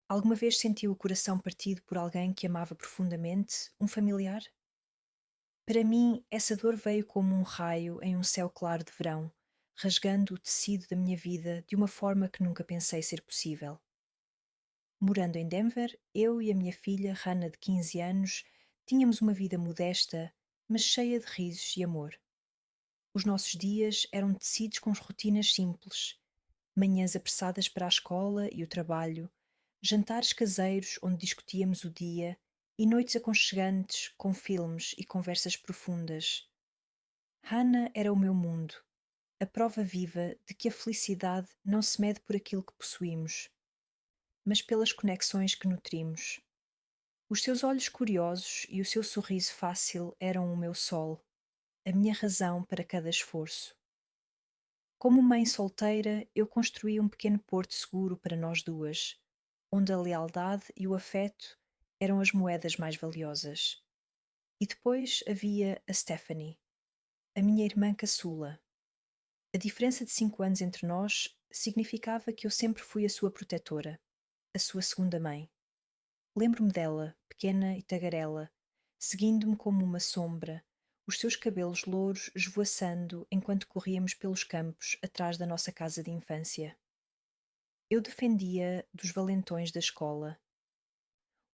Alguma vez sentiu o coração partido por alguém que amava profundamente, um familiar? Para mim, essa dor veio como um raio em um céu claro de verão, rasgando o tecido da minha vida de uma forma que nunca pensei ser possível. Morando em Denver, eu e a minha filha, Hannah, de 15 anos, tínhamos uma vida modesta, mas cheia de risos e amor. Os nossos dias eram tecidos com rotinas simples, manhãs apressadas para a escola e o trabalho, jantares caseiros onde discutíamos o dia e noites aconchegantes com filmes e conversas profundas. Hannah era o meu mundo, a prova viva de que a felicidade não se mede por aquilo que possuímos, mas pelas conexões que nutrimos. Os seus olhos curiosos e o seu sorriso fácil eram o meu sol, a minha razão para cada esforço. Como mãe solteira, eu construí um pequeno porto seguro para nós duas, onde a lealdade e o afeto eram as moedas mais valiosas. E depois havia a Stephanie, a minha irmã caçula. A diferença de 5 anos entre nós significava que eu sempre fui a sua protetora, a sua segunda mãe. Lembro-me dela, pequena e tagarela, seguindo-me como uma sombra, os seus cabelos louros esvoaçando enquanto corríamos pelos campos atrás da nossa casa de infância. Eu defendia dos valentões da escola,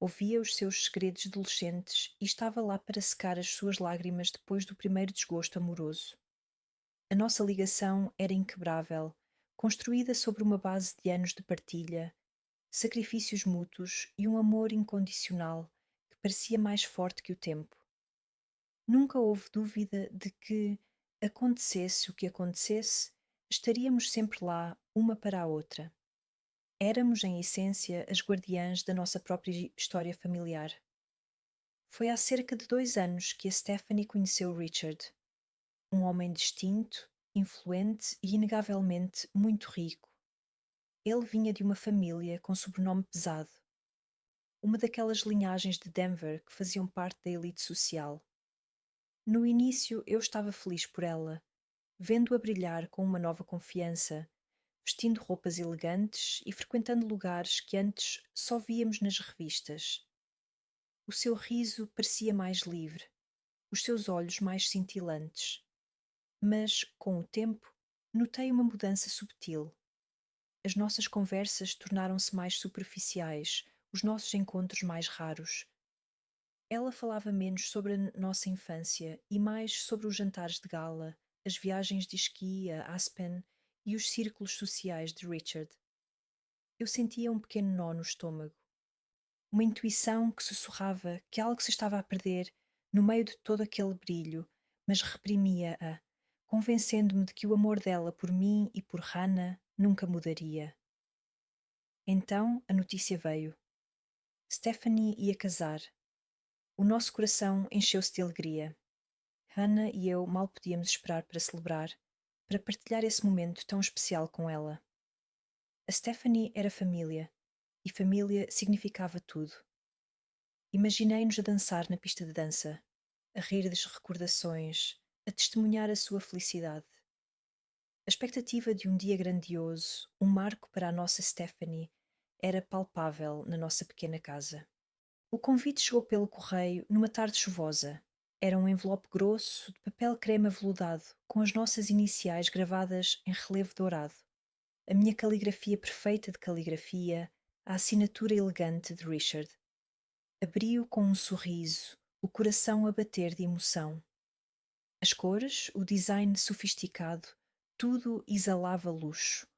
ouvia os seus segredos adolescentes e estava lá para secar as suas lágrimas depois do primeiro desgosto amoroso. A nossa ligação era inquebrável, construída sobre uma base de anos de partilha, sacrifícios mútuos e um amor incondicional que parecia mais forte que o tempo. Nunca houve dúvida de que, acontecesse o que acontecesse, estaríamos sempre lá, uma para a outra. Éramos, em essência, as guardiãs da nossa própria história familiar. Foi há cerca de 2 anos que a Stephanie conheceu Richard, um homem distinto, influente e inegavelmente muito rico. Ele vinha de uma família com sobrenome pesado, uma daquelas linhagens de Denver que faziam parte da elite social. No início eu estava feliz por ela, vendo-a brilhar com uma nova confiança, vestindo roupas elegantes e frequentando lugares que antes só víamos nas revistas. O seu riso parecia mais livre, os seus olhos mais cintilantes. Mas, com o tempo, notei uma mudança subtil. As nossas conversas tornaram-se mais superficiais, os nossos encontros mais raros. Ela falava menos sobre a nossa infância e mais sobre os jantares de gala, as viagens de esqui a Aspen e os círculos sociais de Richard. Eu sentia um pequeno nó no estômago, uma intuição que sussurrava que algo se estava a perder no meio de todo aquele brilho, mas reprimia-a, convencendo-me de que o amor dela por mim e por Hannah nunca mudaria. Então a notícia veio. Stephanie ia casar. O nosso coração encheu-se de alegria. Hannah e eu mal podíamos esperar para celebrar, para partilhar esse momento tão especial com ela. A Stephanie era família, e família significava tudo. Imaginei-nos a dançar na pista de dança, a rir das recordações, a testemunhar a sua felicidade. A expectativa de um dia grandioso, um marco para a nossa Stephanie, era palpável na nossa pequena casa. O convite chegou pelo correio numa tarde chuvosa. Era um envelope grosso de papel creme aveludado, com as nossas iniciais gravadas em relevo dourado. A minha caligrafia perfeita de caligrafia, a assinatura elegante de Richard. Abri-o com um sorriso, o coração a bater de emoção. As cores, o design sofisticado, tudo exalava luxo.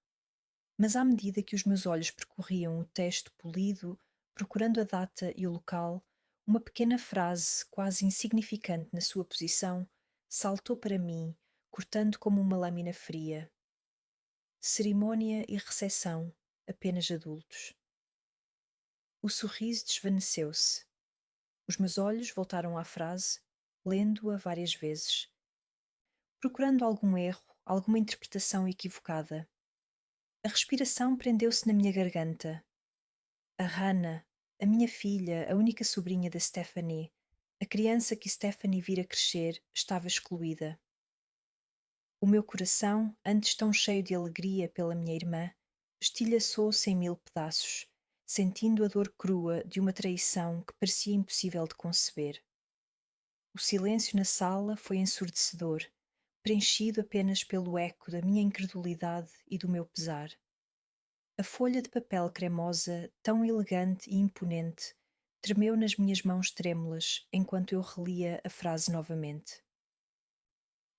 Mas à medida que os meus olhos percorriam o texto polido, procurando a data e o local, uma pequena frase, quase insignificante na sua posição, saltou para mim, cortando como uma lâmina fria. Cerimônia e recepção, apenas adultos. O sorriso desvaneceu-se. Os meus olhos voltaram à frase, lendo-a várias vezes, procurando algum erro, alguma interpretação equivocada. A respiração prendeu-se na minha garganta. A Hannah, a minha filha, a única sobrinha da Stephanie, a criança que Stephanie vira crescer, estava excluída. O meu coração, antes tão cheio de alegria pela minha irmã, estilhaçou-se em mil pedaços, sentindo a dor crua de uma traição que parecia impossível de conceber. O silêncio na sala foi ensurdecedor, preenchido apenas pelo eco da minha incredulidade e do meu pesar. A folha de papel cremosa, tão elegante e imponente, tremeu nas minhas mãos trêmulas enquanto eu relia a frase novamente.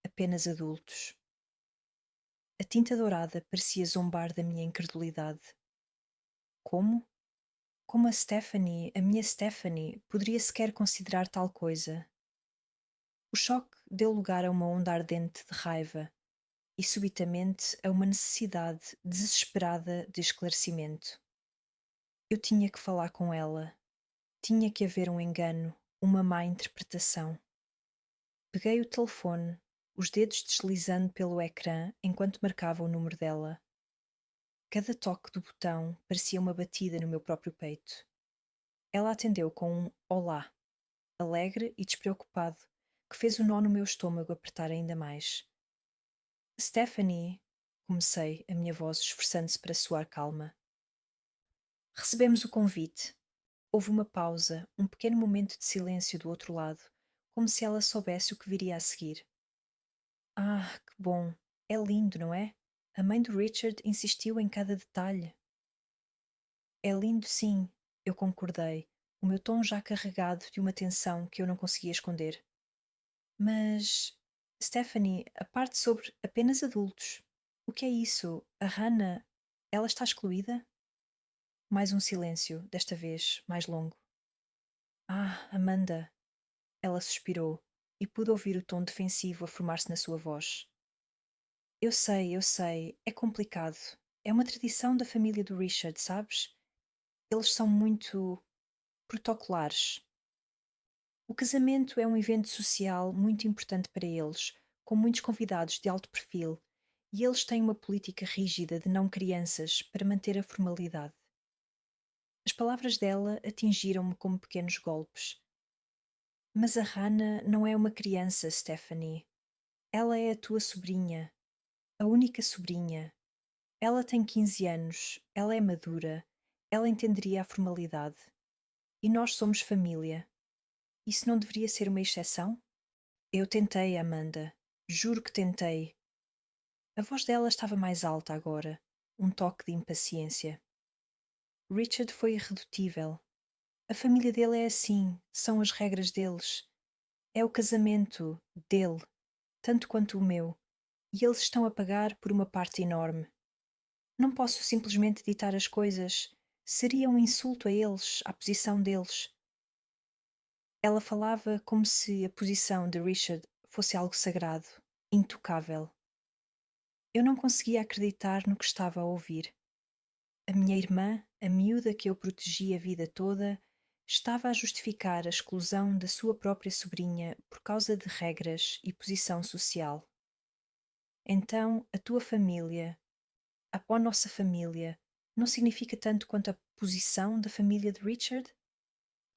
Apenas adultos. A tinta dourada parecia zombar da minha incredulidade. Como? Como a minha Stephanie, poderia sequer considerar tal coisa? O choque deu lugar a uma onda ardente de raiva e, subitamente, a uma necessidade desesperada de esclarecimento. Eu tinha que falar com ela. Tinha que haver um engano, uma má interpretação. Peguei o telefone, os dedos deslizando pelo ecrã enquanto marcava o número dela. Cada toque do botão parecia uma batida no meu próprio peito. Ela atendeu com um olá, alegre e despreocupado, que fez o nó no meu estômago apertar ainda mais. Stephanie, comecei, a minha voz esforçando-se para soar calma. Recebemos o convite. Houve uma pausa, um pequeno momento de silêncio do outro lado, como se ela soubesse o que viria a seguir. Ah, que bom! É lindo, não é? A mãe do Richard insistiu em cada detalhe. É lindo, sim, eu concordei, o meu tom já carregado de uma tensão que eu não conseguia esconder. Mas, Stephanie, a parte sobre apenas adultos. O que é isso? A Hannah, ela está excluída? Mais um silêncio, desta vez mais longo. Ah, Amanda, ela suspirou e pude ouvir o tom defensivo a formar-se na sua voz. Eu sei, é complicado. É uma tradição da família do Richard, sabes? Eles são muito protocolares. O casamento é um evento social muito importante para eles, com muitos convidados de alto perfil, e eles têm uma política rígida de não crianças para manter a formalidade. As palavras dela atingiram-me como pequenos golpes. Mas a Hannah não é uma criança, Stephanie. Ela é a tua sobrinha, a única sobrinha. Ela tem 15 anos, ela é madura, ela entenderia a formalidade. E nós somos família. Isso não deveria ser uma exceção? Eu tentei, Amanda. Juro que tentei. A voz dela estava mais alta agora, um toque de impaciência. Richard foi irredutível. A família dele é assim, são as regras deles. É o casamento dele, tanto quanto o meu, e eles estão a pagar por uma parte enorme. Não posso simplesmente ditar as coisas. Seria um insulto a eles, à posição deles. Ela falava como se a posição de Richard fosse algo sagrado, intocável. Eu não conseguia acreditar no que estava a ouvir. A minha irmã, a miúda que eu protegi a vida toda, estava a justificar a exclusão da sua própria sobrinha por causa de regras e posição social. Então, a tua família, a nossa família, não significa tanto quanto a posição da família de Richard?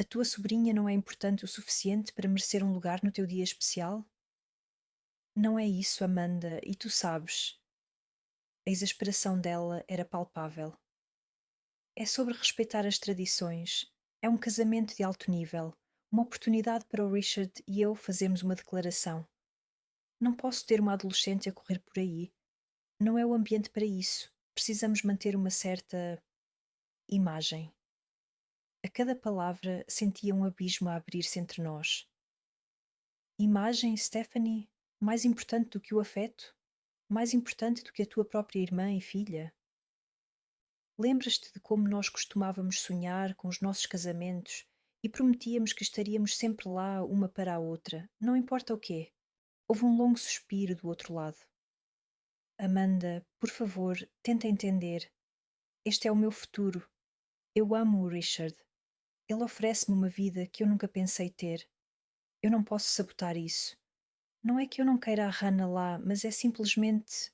A tua sobrinha não é importante o suficiente para merecer um lugar no teu dia especial? Não é isso, Amanda, e tu sabes. A exasperação dela era palpável. É sobre respeitar as tradições. É um casamento de alto nível. Uma oportunidade para o Richard e eu fazermos uma declaração. Não posso ter uma adolescente a correr por aí. Não é o ambiente para isso. Precisamos manter uma certa imagem. A cada palavra sentia um abismo a abrir-se entre nós. Imagem, Stephanie, mais importante do que o afeto? Mais importante do que a tua própria irmã e filha? Lembras-te de como nós costumávamos sonhar com os nossos casamentos e prometíamos que estaríamos sempre lá uma para a outra, não importa o quê? Houve um longo suspiro do outro lado. Amanda, por favor, tenta entender. Este é o meu futuro. Eu amo o Richard. Ele oferece-me uma vida que eu nunca pensei ter. Eu não posso sabotar isso. Não é que eu não queira a Hannah lá, mas é simplesmente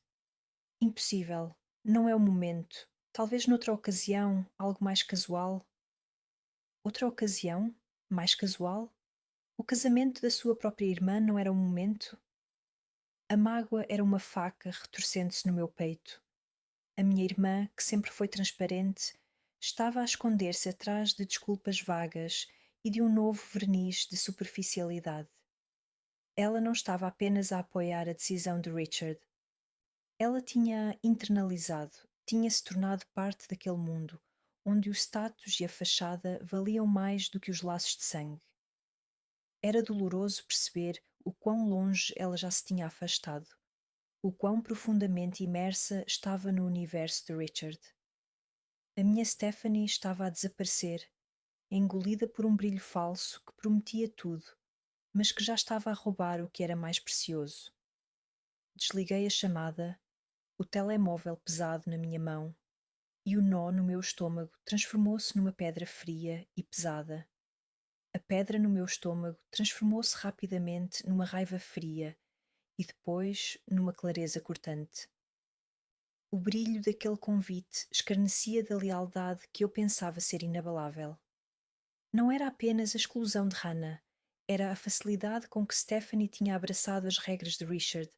impossível. Não é o momento. Talvez noutra ocasião, algo mais casual. Outra ocasião? Mais casual? O casamento da sua própria irmã não era o momento? A mágoa era uma faca retorcendo-se no meu peito. A minha irmã, que sempre foi transparente, Estava a esconder-se atrás de desculpas vagas e de um novo verniz de superficialidade. Ela não estava apenas a apoiar a decisão de Richard. Ela tinha internalizado, tinha se tornado parte daquele mundo, onde o status e a fachada valiam mais do que os laços de sangue. Era doloroso perceber o quão longe ela já se tinha afastado, o quão profundamente imersa estava no universo de Richard. A minha Stephanie estava a desaparecer, engolida por um brilho falso que prometia tudo, mas que já estava a roubar o que era mais precioso. Desliguei a chamada, o telemóvel pesado na minha mão, e o nó no meu estômago transformou-se numa pedra fria e pesada. A pedra no meu estômago transformou-se rapidamente numa raiva fria e depois numa clareza cortante. O brilho daquele convite escarnecia da lealdade que eu pensava ser inabalável. Não era apenas a exclusão de Hannah, era a facilidade com que Stephanie tinha abraçado as regras de Richard,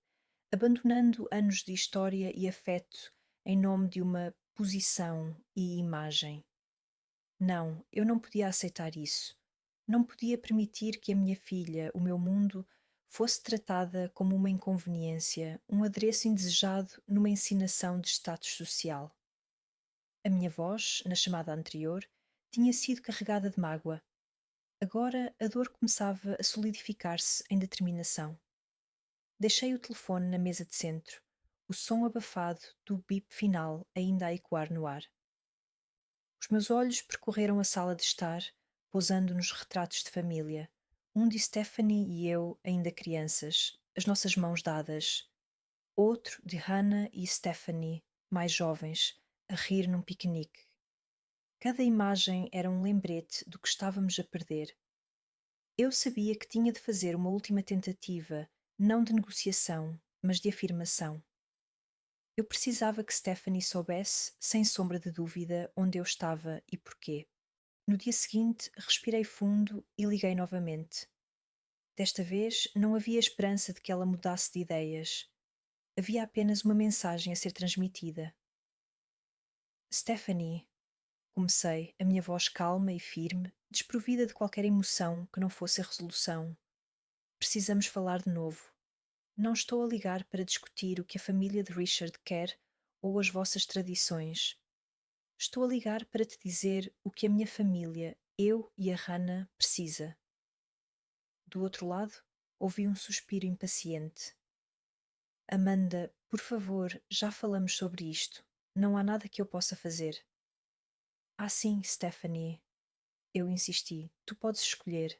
abandonando anos de história e afeto em nome de uma posição e imagem. Não, eu não podia aceitar isso. Não podia permitir que a minha filha, o meu mundo, fosse tratada como uma inconveniência, um adereço indesejado numa encenação de status social. A minha voz, na chamada anterior, tinha sido carregada de mágoa. Agora a dor começava a solidificar-se em determinação. Deixei o telefone na mesa de centro, o som abafado do bip final ainda a ecoar no ar. Os meus olhos percorreram a sala de estar, pousando nos retratos de família, um de Stephanie e eu ainda crianças, as nossas mãos dadas, outro de Hannah e Stephanie, mais jovens, a rir num piquenique. Cada imagem era um lembrete do que estávamos a perder. Eu sabia que tinha de fazer uma última tentativa, não de negociação, mas de afirmação. Eu precisava que Stephanie soubesse, sem sombra de dúvida, onde eu estava e porquê. No dia seguinte, respirei fundo e liguei novamente. Desta vez, não havia esperança de que ela mudasse de ideias. Havia apenas uma mensagem a ser transmitida. Stephanie, comecei, a minha voz calma e firme, desprovida de qualquer emoção que não fosse a resolução. Precisamos falar de novo. Não estou a ligar para discutir o que a família de Richard quer ou as vossas tradições. Estou a ligar para te dizer o que a minha família, eu e a Hannah, precisa. Do outro lado, ouvi um suspiro impaciente. Amanda, por favor, já falamos sobre isto. Não há nada que eu possa fazer. Ah, sim, Stephanie. Eu insisti. Tu podes escolher.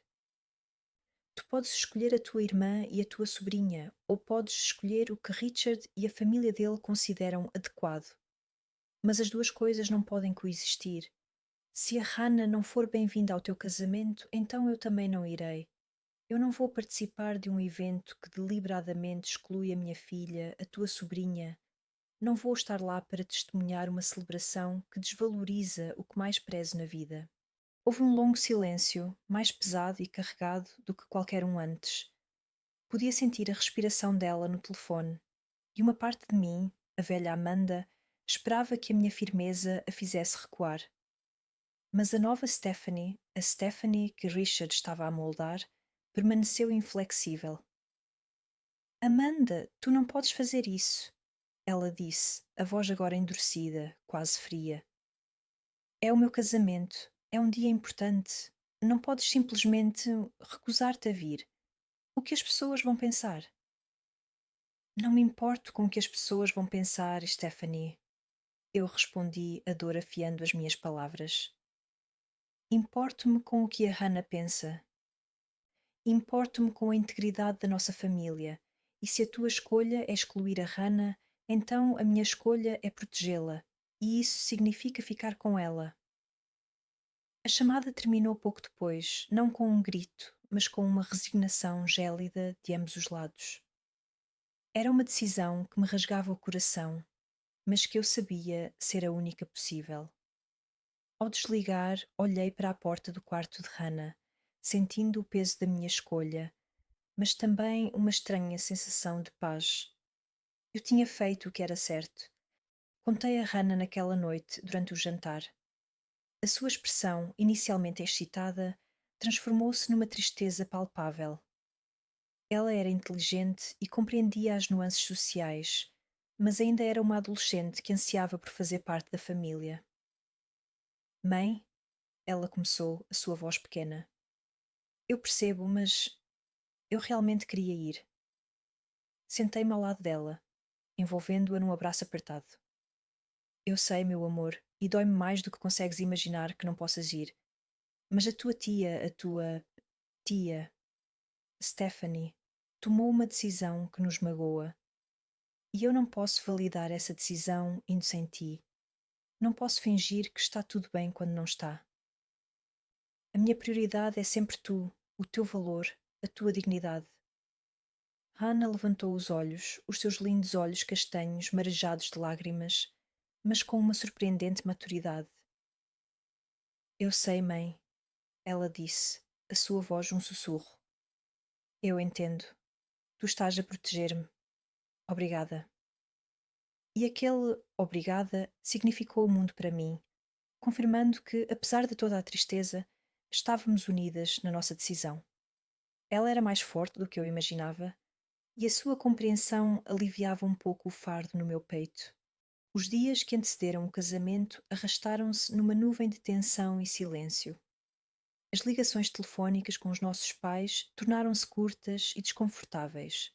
Tu podes escolher a tua irmã e a tua sobrinha, ou podes escolher o que Richard e a família dele consideram adequado. Mas as duas coisas não podem coexistir. Se a Hannah não for bem-vinda ao teu casamento, então eu também não irei. Eu não vou participar de um evento que deliberadamente exclui a minha filha, a tua sobrinha. Não vou estar lá para testemunhar uma celebração que desvaloriza o que mais prezo na vida. Houve um longo silêncio, mais pesado e carregado do que qualquer um antes. Podia sentir a respiração dela no telefone, e uma parte de mim, a velha Amanda, esperava que a minha firmeza a fizesse recuar. Mas a nova Stephanie, a Stephanie que Richard estava a moldar, permaneceu inflexível. Amanda, tu não podes fazer isso, ela disse, a voz agora endurecida, quase fria. É o meu casamento, é um dia importante. Não podes simplesmente recusar-te a vir. O que as pessoas vão pensar? Não me importo com o que as pessoas vão pensar, Stephanie. Eu respondi, a dor afiando as minhas palavras. Importo-me com o que a Hannah pensa. Importo-me com a integridade da nossa família. E se a tua escolha é excluir a Hannah, então a minha escolha é protegê-la. E isso significa ficar com ela. A chamada terminou pouco depois, não com um grito, mas com uma resignação gélida de ambos os lados. Era uma decisão que me rasgava o coração, mas que eu sabia ser a única possível. Ao desligar, olhei para a porta do quarto de Hannah, sentindo o peso da minha escolha, mas também uma estranha sensação de paz. Eu tinha feito o que era certo. Contei a Hannah naquela noite, durante o jantar. A sua expressão, inicialmente excitada, transformou-se numa tristeza palpável. Ela era inteligente e compreendia as nuances sociais, mas ainda era uma adolescente que ansiava por fazer parte da família. Mãe, ela começou, a sua voz pequena. Eu percebo, mas eu realmente queria ir. Sentei-me ao lado dela, envolvendo-a num abraço apertado. Eu sei, meu amor, e dói-me mais do que consegues imaginar que não possas ir. Mas a tua tia, Stephanie, tomou uma decisão que nos magoa. E eu não posso validar essa decisão indo sem ti. Não posso fingir que está tudo bem quando não está. A minha prioridade é sempre tu, o teu valor, a tua dignidade. Hannah levantou os olhos, os seus lindos olhos castanhos marejados de lágrimas, mas com uma surpreendente maturidade. Eu sei, mãe, ela disse, a sua voz um sussurro. Eu entendo. Tu estás a proteger-me. Obrigada. E aquele obrigada significou o mundo para mim, confirmando que, apesar de toda a tristeza, estávamos unidas na nossa decisão. Ela era mais forte do que eu imaginava, e a sua compreensão aliviava um pouco o fardo no meu peito. Os dias que antecederam o casamento arrastaram-se numa nuvem de tensão e silêncio. As ligações telefónicas com os nossos pais tornaram-se curtas e desconfortáveis.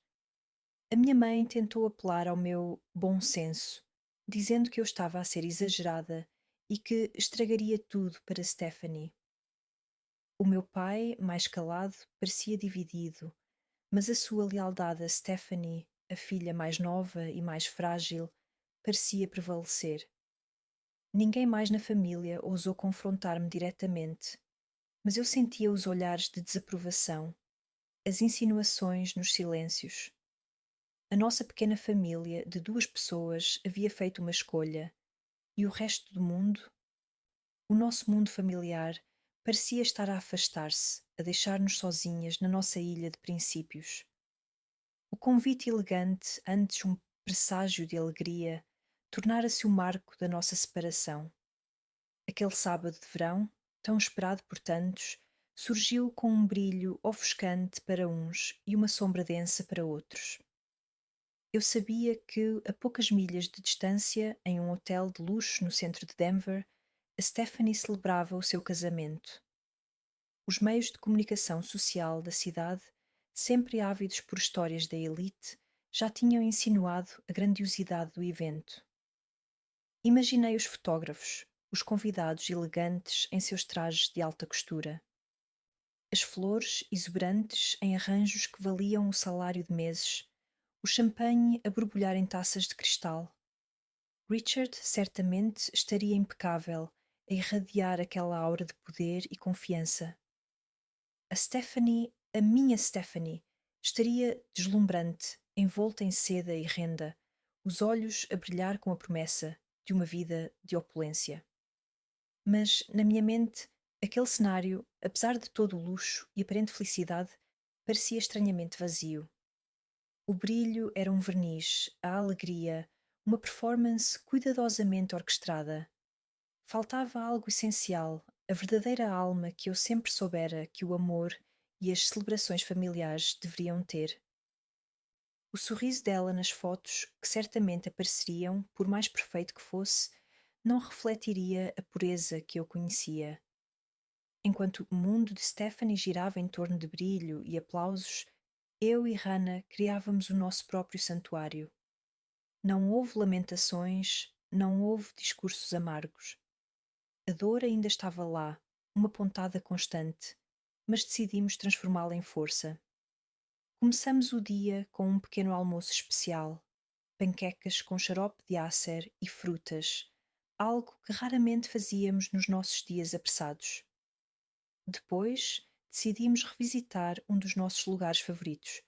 A minha mãe tentou apelar ao meu bom senso, dizendo que eu estava a ser exagerada e que estragaria tudo para Stephanie. O meu pai, mais calado, parecia dividido, mas a sua lealdade a Stephanie, a filha mais nova e mais frágil, parecia prevalecer. Ninguém mais na família ousou confrontar-me diretamente, mas eu sentia os olhares de desaprovação, as insinuações nos silêncios. A nossa pequena família de duas pessoas havia feito uma escolha, e o resto do mundo, o nosso mundo familiar, parecia estar a afastar-se, a deixar-nos sozinhas na nossa ilha de princípios. O convite elegante, antes um presságio de alegria, tornara-se o marco da nossa separação. Aquele sábado de verão, tão esperado por tantos, surgiu com um brilho ofuscante para uns e uma sombra densa para outros. Eu sabia que, a poucas milhas de distância, em um hotel de luxo no centro de Denver, a Stephanie celebrava o seu casamento. Os meios de comunicação social da cidade, sempre ávidos por histórias da elite, já tinham insinuado a grandiosidade do evento. Imaginei os fotógrafos, os convidados elegantes em seus trajes de alta costura, as flores exuberantes em arranjos que valiam o salário de meses, o champanhe a borbulhar em taças de cristal. Richard certamente estaria impecável, a irradiar aquela aura de poder e confiança. A Stephanie, a minha Stephanie, estaria deslumbrante, envolta em seda e renda, os olhos a brilhar com a promessa de uma vida de opulência. Mas, na minha mente, aquele cenário, apesar de todo o luxo e aparente felicidade, parecia estranhamente vazio. O brilho era um verniz, a alegria, uma performance cuidadosamente orquestrada. Faltava algo essencial, a verdadeira alma que eu sempre soubera que o amor e as celebrações familiares deveriam ter. O sorriso dela nas fotos, que certamente apareceriam, por mais perfeito que fosse, não refletiria a pureza que eu conhecia. Enquanto o mundo de Stephanie girava em torno de brilho e aplausos, eu e Hannah criávamos o nosso próprio santuário. Não houve lamentações, não houve discursos amargos. A dor ainda estava lá, uma pontada constante, mas decidimos transformá-la em força. Começamos o dia com um pequeno almoço especial, panquecas com xarope de ácer e frutas, algo que raramente fazíamos nos nossos dias apressados. Depois, decidimos revisitar um dos nossos lugares favoritos,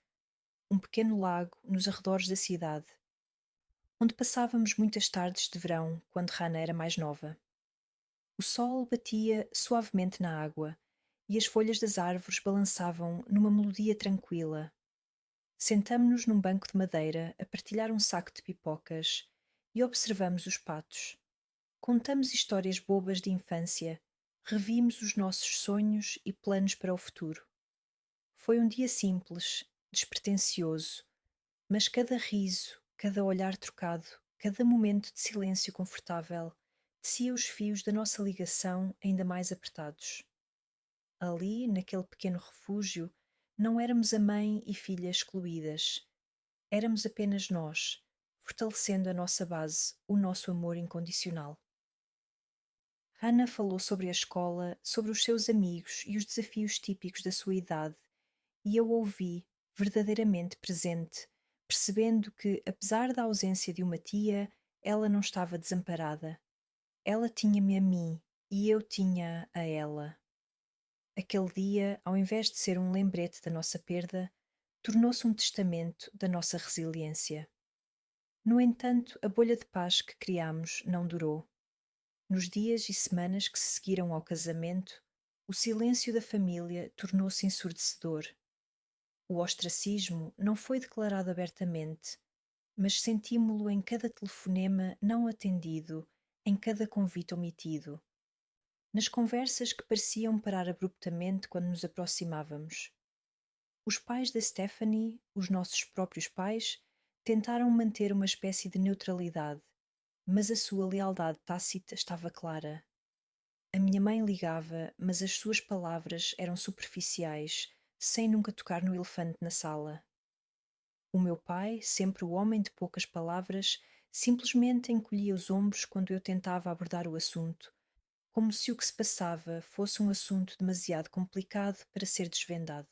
um pequeno lago nos arredores da cidade, onde passávamos muitas tardes de verão quando Hannah era mais nova. O sol batia suavemente na água e as folhas das árvores balançavam numa melodia tranquila. Sentamo-nos num banco de madeira a partilhar um saco de pipocas e observamos os patos. Contamos histórias bobas de infância Revimos os nossos sonhos e planos para o futuro. Foi um dia simples, despretensioso, mas cada riso, cada olhar trocado, cada momento de silêncio confortável tecia os fios da nossa ligação ainda mais apertados. Ali, naquele pequeno refúgio, não éramos a mãe e filha excluídas. Éramos apenas nós, fortalecendo a nossa base, o nosso amor incondicional. Hannah falou sobre a escola, sobre os seus amigos e os desafios típicos da sua idade, e eu ouvi, verdadeiramente presente, percebendo que, apesar da ausência de uma tia, ela não estava desamparada. Ela tinha-me a mim e eu tinha a ela. Aquele dia, ao invés de ser um lembrete da nossa perda, tornou-se um testamento da nossa resiliência. No entanto, a bolha de paz que criamos não durou. Nos dias e semanas que se seguiram ao casamento, o silêncio da família tornou-se ensurdecedor. O ostracismo não foi declarado abertamente, mas sentimos-lo em cada telefonema não atendido, em cada convite omitido, nas conversas que pareciam parar abruptamente quando nos aproximávamos. Os pais da Stephanie, os nossos próprios pais, tentaram manter uma espécie de neutralidade, mas a sua lealdade tácita estava clara. A minha mãe ligava, mas as suas palavras eram superficiais, sem nunca tocar no elefante na sala. O meu pai, sempre o homem de poucas palavras, simplesmente encolhia os ombros quando eu tentava abordar o assunto, como se o que se passava fosse um assunto demasiado complicado para ser desvendado.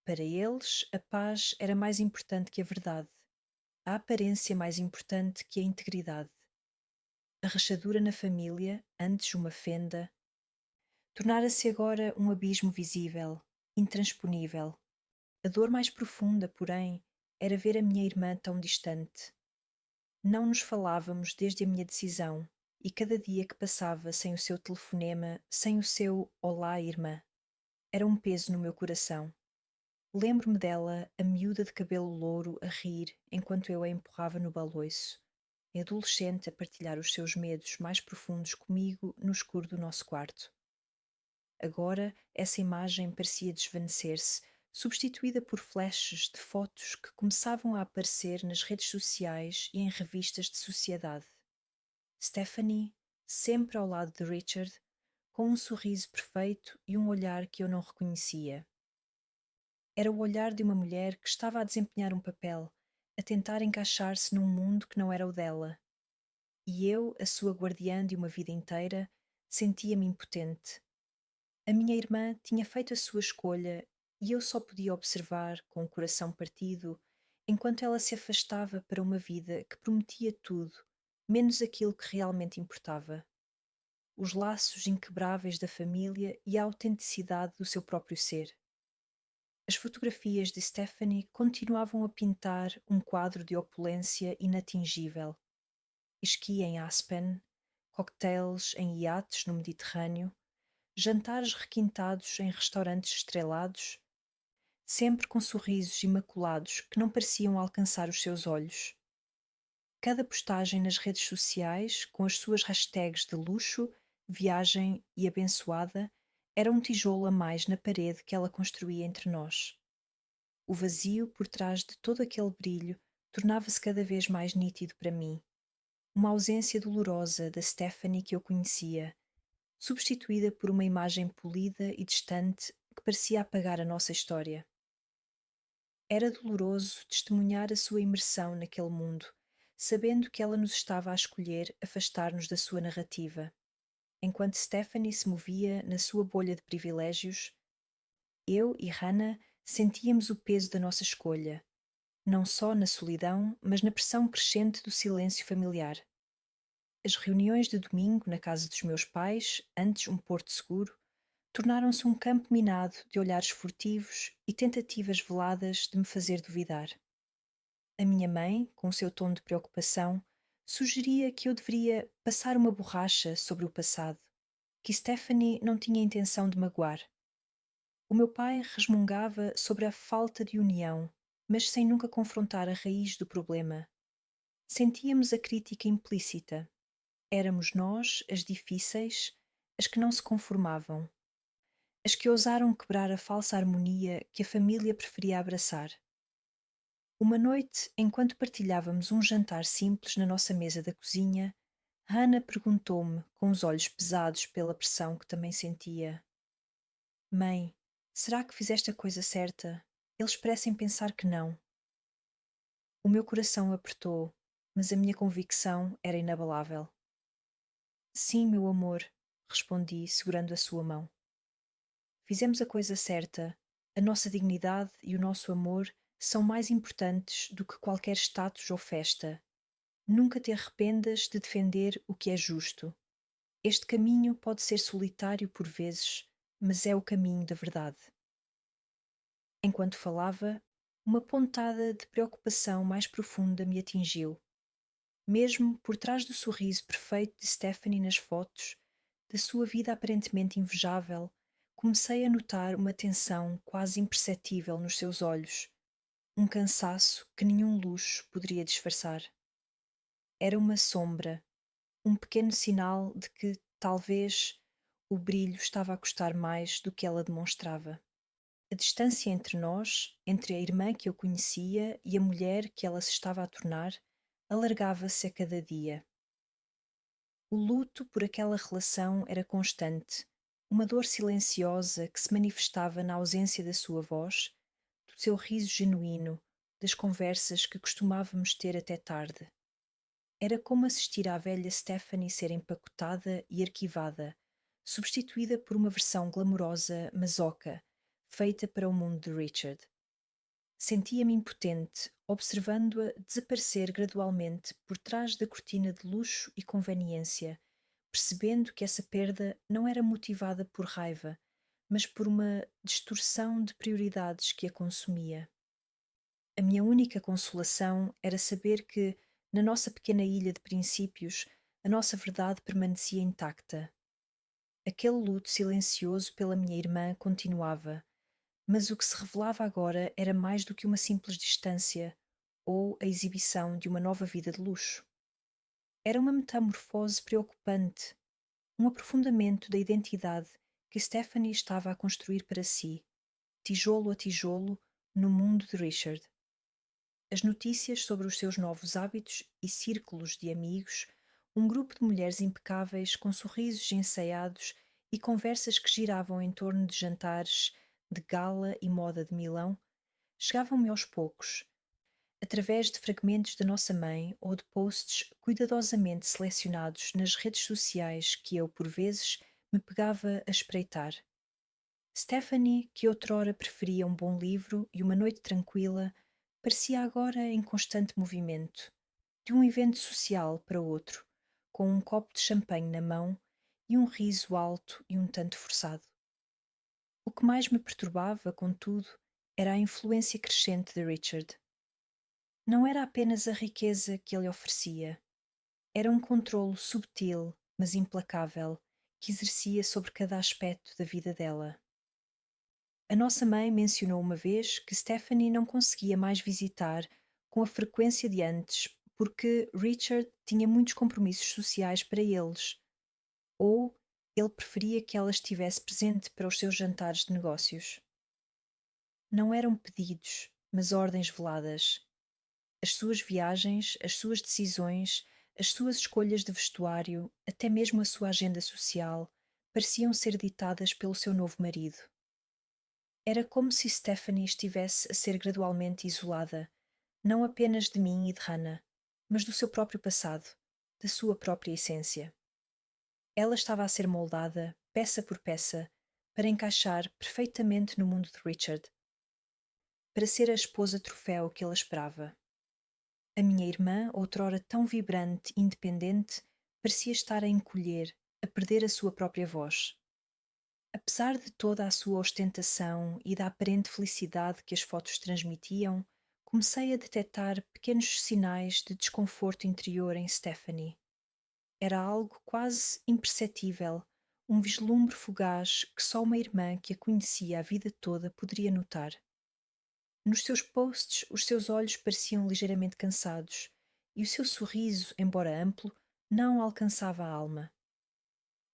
Para eles, a paz era mais importante que a verdade, a aparência mais importante que a integridade. A rachadura na família, antes uma fenda, tornara-se agora um abismo visível, intransponível. A dor mais profunda, porém, era ver a minha irmã tão distante. Não nos falávamos desde a minha decisão, e cada dia que passava sem o seu telefonema, sem o seu Olá, irmã, era um peso no meu coração. Lembro-me dela, a miúda de cabelo louro, a rir enquanto eu a empurrava no baloiço, a adolescente a partilhar os seus medos mais profundos comigo no escuro do nosso quarto. Agora, essa imagem parecia desvanecer-se, substituída por flashes de fotos que começavam a aparecer nas redes sociais e em revistas de sociedade. Stephanie, sempre ao lado de Richard, com um sorriso perfeito e um olhar que eu não reconhecia. Era o olhar de uma mulher que estava a desempenhar um papel, a tentar encaixar-se num mundo que não era o dela. E eu, a sua guardiã de uma vida inteira, sentia-me impotente. A minha irmã tinha feito a sua escolha e eu só podia observar, com o coração partido, enquanto ela se afastava para uma vida que prometia tudo, menos aquilo que realmente importava: os laços inquebráveis da família e a autenticidade do seu próprio ser. As fotografias de Stephanie continuavam a pintar um quadro de opulência inatingível. Esqui em Aspen, cocktails em iates no Mediterrâneo, jantares requintados em restaurantes estrelados, sempre com sorrisos imaculados que não pareciam alcançar os seus olhos. Cada postagem nas redes sociais, com as suas hashtags de luxo, viagem e abençoada, era um tijolo a mais na parede que ela construía entre nós. O vazio por trás de todo aquele brilho tornava-se cada vez mais nítido para mim. Uma ausência dolorosa da Stephanie que eu conhecia, substituída por uma imagem polida e distante que parecia apagar a nossa história. Era doloroso testemunhar a sua imersão naquele mundo, sabendo que ela nos estava a escolher afastar-nos da sua narrativa. Enquanto Stephanie se movia na sua bolha de privilégios, eu e Hannah sentíamos o peso da nossa escolha, não só na solidão, mas na pressão crescente do silêncio familiar. As reuniões de domingo na casa dos meus pais, antes um porto seguro, tornaram-se um campo minado de olhares furtivos e tentativas veladas de me fazer duvidar. A minha mãe, com o seu tom de preocupação, sugeria que eu deveria passar uma borracha sobre o passado, que Stephanie não tinha intenção de magoar. O meu pai resmungava sobre a falta de união, mas sem nunca confrontar a raiz do problema. Sentíamos a crítica implícita. Éramos nós, as difíceis, as que não se conformavam, as que ousaram quebrar a falsa harmonia que a família preferia abraçar. Uma noite, enquanto partilhávamos um jantar simples na nossa mesa da cozinha, Hannah perguntou-me, com os olhos pesados pela pressão que também sentia: Mãe, será que fizeste a coisa certa? Eles parecem pensar que não. O meu coração apertou, mas a minha convicção era inabalável. Sim, meu amor, respondi, segurando a sua mão. Fizemos a coisa certa. A nossa dignidade e o nosso amor são mais importantes do que qualquer status ou festa. Nunca te arrependas de defender o que é justo. Este caminho pode ser solitário por vezes, mas é o caminho da verdade. Enquanto falava, uma pontada de preocupação mais profunda me atingiu. Mesmo por trás do sorriso perfeito de Stephanie nas fotos, da sua vida aparentemente invejável, comecei a notar uma tensão quase imperceptível nos seus olhos, um cansaço que nenhum luxo poderia disfarçar. Era uma sombra, um pequeno sinal de que, talvez, o brilho estava a custar mais do que ela demonstrava. A distância entre nós, entre a irmã que eu conhecia e a mulher que ela se estava a tornar, alargava-se a cada dia. O luto por aquela relação era constante, uma dor silenciosa que se manifestava na ausência da sua voz, do seu riso genuíno, das conversas que costumávamos ter até tarde. Era como assistir à velha Stephanie ser empacotada e arquivada, substituída por uma versão glamourosa, mas oca, feita para o mundo de Richard. Sentia-me impotente, observando-a desaparecer gradualmente por trás da cortina de luxo e conveniência, percebendo que essa perda não era motivada por raiva, mas por uma distorção de prioridades que a consumia. A minha única consolação era saber que, na nossa pequena ilha de princípios, a nossa verdade permanecia intacta. Aquele luto silencioso pela minha irmã continuava, mas o que se revelava agora era mais do que uma simples distância ou a exibição de uma nova vida de luxo. Era uma metamorfose preocupante, um aprofundamento da identidade que Stephanie estava a construir para si, tijolo a tijolo, no mundo de Richard. As notícias sobre os seus novos hábitos e círculos de amigos, um grupo de mulheres impecáveis com sorrisos ensaiados e conversas que giravam em torno de jantares de gala e moda de Milão, chegavam-me aos poucos, através de fragmentos da nossa mãe ou de posts cuidadosamente selecionados nas redes sociais que eu, por vezes, me pegava a espreitar. Stephanie, que outrora preferia um bom livro e uma noite tranquila, parecia agora em constante movimento, de um evento social para outro, com um copo de champanhe na mão e um riso alto e um tanto forçado. O que mais me perturbava, contudo, era a influência crescente de Richard. Não era apenas a riqueza que ele oferecia, era um controlo subtil, mas implacável, que exercia sobre cada aspecto da vida dela. A nossa mãe mencionou uma vez que Stephanie não conseguia mais visitar com a frequência de antes porque Richard tinha muitos compromissos sociais para eles, ou ele preferia que ela estivesse presente para os seus jantares de negócios. Não eram pedidos, mas ordens veladas. As suas viagens, as suas decisões, as suas escolhas de vestuário, até mesmo a sua agenda social, pareciam ser ditadas pelo seu novo marido. Era como se Stephanie estivesse a ser gradualmente isolada, não apenas de mim e de Hannah, mas do seu próprio passado, da sua própria essência. Ela estava a ser moldada, peça por peça, para encaixar perfeitamente no mundo de Richard, para ser a esposa troféu que ele esperava. A minha irmã, outrora tão vibrante e independente, parecia estar a encolher, a perder a sua própria voz. Apesar de toda a sua ostentação e da aparente felicidade que as fotos transmitiam, comecei a detectar pequenos sinais de desconforto interior em Stephanie. Era algo quase imperceptível, um vislumbre fugaz que só uma irmã que a conhecia a vida toda poderia notar. Nos seus posts, os seus olhos pareciam ligeiramente cansados e o seu sorriso, embora amplo, não alcançava a alma.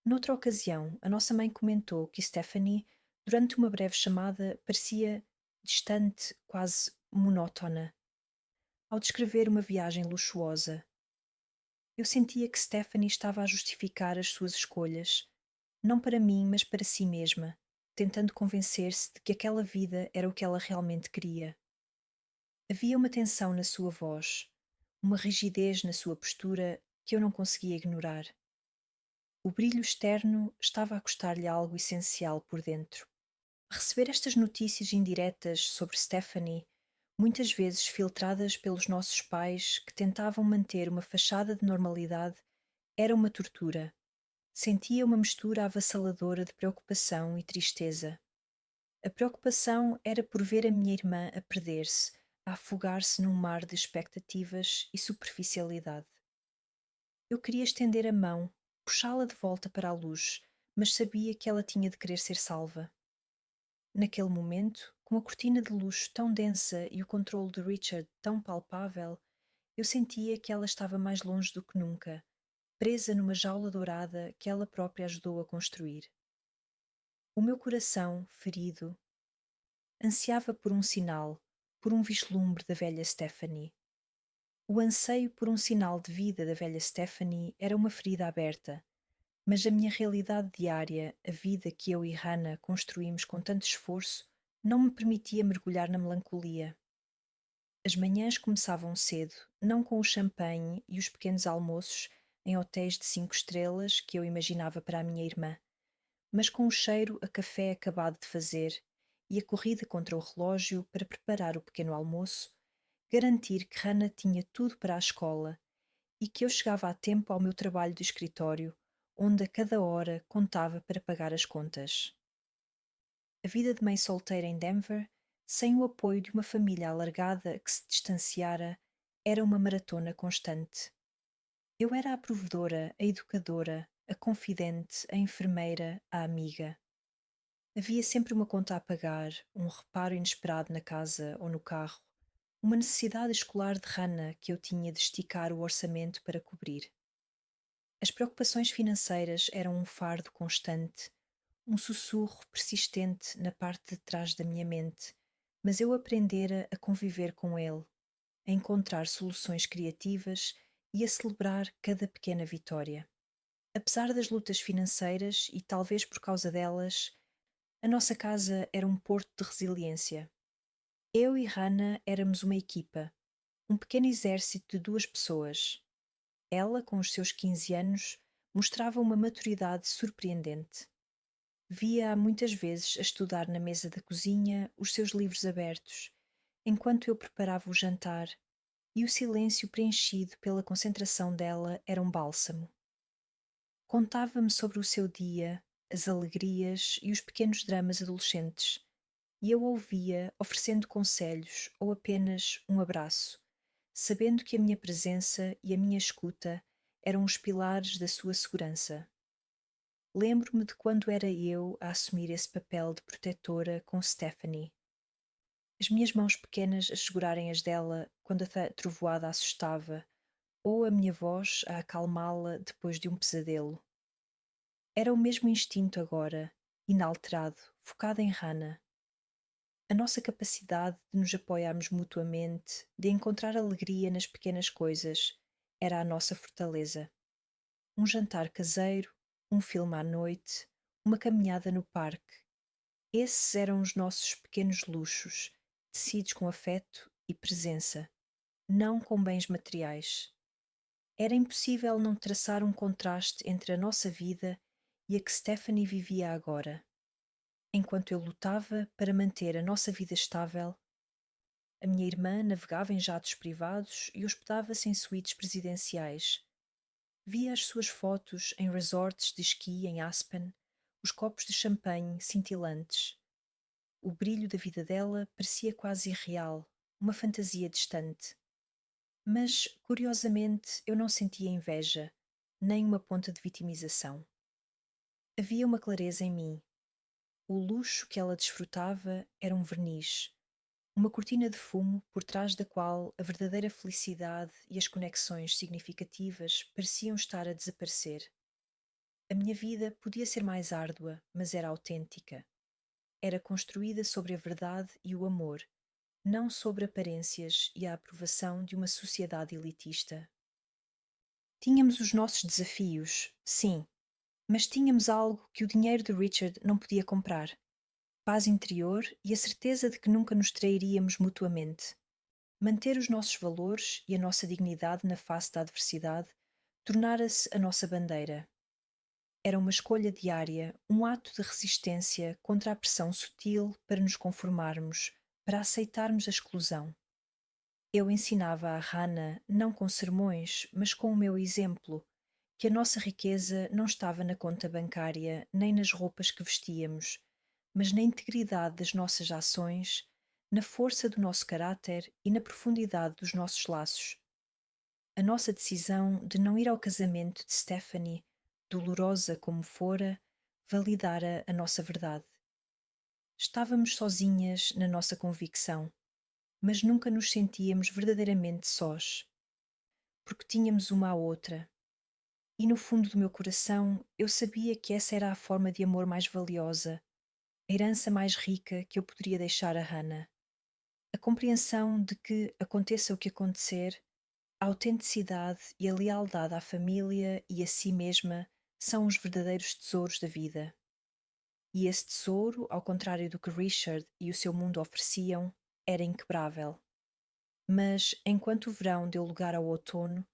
Noutra ocasião, a nossa mãe comentou que Stephanie, durante uma breve chamada, parecia distante, quase monótona, ao descrever uma viagem luxuosa. Eu sentia que Stephanie estava a justificar as suas escolhas, não para mim, mas para si mesma, tentando convencer-se de que aquela vida era o que ela realmente queria. Havia uma tensão na sua voz, uma rigidez na sua postura que eu não conseguia ignorar. O brilho externo estava a custar-lhe algo essencial por dentro. Receber estas notícias indiretas sobre Stephanie, muitas vezes filtradas pelos nossos pais que tentavam manter uma fachada de normalidade, era uma tortura. Sentia uma mistura avassaladora de preocupação e tristeza. A preocupação era por ver a minha irmã a perder-se, a afogar-se num mar de expectativas e superficialidade. Eu queria estender a mão, puxá-la de volta para a luz, mas sabia que ela tinha de querer ser salva. Naquele momento, com a cortina de luxo tão densa e o controle de Richard tão palpável, eu sentia que ela estava mais longe do que nunca, presa numa jaula dourada que ela própria ajudou a construir. O meu coração, ferido, ansiava por um sinal, por um vislumbre da velha Stephanie. O anseio por um sinal de vida da velha Stephanie era uma ferida aberta, mas a minha realidade diária, a vida que eu e Hannah construímos com tanto esforço, não me permitia mergulhar na melancolia. As manhãs começavam cedo, não com o champanhe e os pequenos almoços em hotéis de 5 estrelas que eu imaginava para a minha irmã, mas com o cheiro a café acabado de fazer e a corrida contra o relógio para preparar o pequeno almoço, garantir que Hannah tinha tudo para a escola e que eu chegava a tempo ao meu trabalho de escritório, onde a cada hora contava para pagar as contas. A vida de mãe solteira em Denver, sem o apoio de uma família alargada que se distanciara, era uma maratona constante. Eu era a provedora, a educadora, a confidente, a enfermeira, a amiga. Havia sempre uma conta a pagar, um reparo inesperado na casa ou no carro, uma necessidade escolar de Hannah que eu tinha de esticar o orçamento para cobrir. As preocupações financeiras eram um fardo constante, um sussurro persistente na parte de trás da minha mente, mas eu aprendera a conviver com ele, a encontrar soluções criativas e a celebrar cada pequena vitória. Apesar das lutas financeiras e talvez por causa delas, a nossa casa era um porto de resiliência. Eu e Hannah éramos uma equipa, um pequeno exército de 2 pessoas. Ela, com os seus 15 anos, mostrava uma maturidade surpreendente. Via-a muitas vezes a estudar na mesa da cozinha, os seus livros abertos, enquanto eu preparava o jantar, e o silêncio preenchido pela concentração dela era um bálsamo. Contava-me sobre o seu dia, as alegrias e os pequenos dramas adolescentes, e eu ouvia, oferecendo conselhos ou apenas um abraço, sabendo que a minha presença e a minha escuta eram os pilares da sua segurança. Lembro-me de quando era eu a assumir esse papel de protetora com Stephanie, as minhas mãos pequenas a segurarem as dela quando a trovoada a assustava, ou a minha voz a acalmá-la depois de um pesadelo. Era o mesmo instinto agora, inalterado, focado em Hannah. A nossa capacidade de nos apoiarmos mutuamente, de encontrar alegria nas pequenas coisas, era a nossa fortaleza. Um jantar caseiro, um filme à noite, uma caminhada no parque. Esses eram os nossos pequenos luxos, tecidos com afeto e presença, não com bens materiais. Era impossível não traçar um contraste entre a nossa vida e a que Stephanie vivia agora. Enquanto eu lutava para manter a nossa vida estável, a minha irmã navegava em jatos privados e hospedava-se em suítes presidenciais. Via as suas fotos em resorts de esqui em Aspen, os copos de champanhe cintilantes. O brilho da vida dela parecia quase irreal, uma fantasia distante. Mas, curiosamente, eu não sentia inveja, nem uma ponta de vitimização. Havia uma clareza em mim. O luxo que ela desfrutava era um verniz, uma cortina de fumo por trás da qual a verdadeira felicidade e as conexões significativas pareciam estar a desaparecer. A minha vida podia ser mais árdua, mas era autêntica. Era construída sobre a verdade e o amor, não sobre aparências e a aprovação de uma sociedade elitista. Tínhamos os nossos desafios, sim, mas tínhamos algo que o dinheiro de Richard não podia comprar: paz interior e a certeza de que nunca nos trairíamos mutuamente. Manter os nossos valores e a nossa dignidade na face da adversidade tornara-se a nossa bandeira. Era uma escolha diária, um ato de resistência contra a pressão sutil para nos conformarmos, para aceitarmos a exclusão. Eu ensinava a Hannah, não com sermões, mas com o meu exemplo, que a nossa riqueza não estava na conta bancária nem nas roupas que vestíamos, mas na integridade das nossas ações, na força do nosso caráter e na profundidade dos nossos laços. A nossa decisão de não ir ao casamento de Stephanie, dolorosa como fora, validara a nossa verdade. Estávamos sozinhas na nossa convicção, mas nunca nos sentíamos verdadeiramente sós, porque tínhamos uma à outra. E no fundo do meu coração eu sabia que essa era a forma de amor mais valiosa, a herança mais rica que eu poderia deixar a Hannah. A compreensão de que, aconteça o que acontecer, a autenticidade e a lealdade à família e a si mesma são os verdadeiros tesouros da vida. E esse tesouro, ao contrário do que Richard e o seu mundo ofereciam, era inquebrável. Mas, enquanto o verão deu lugar ao outono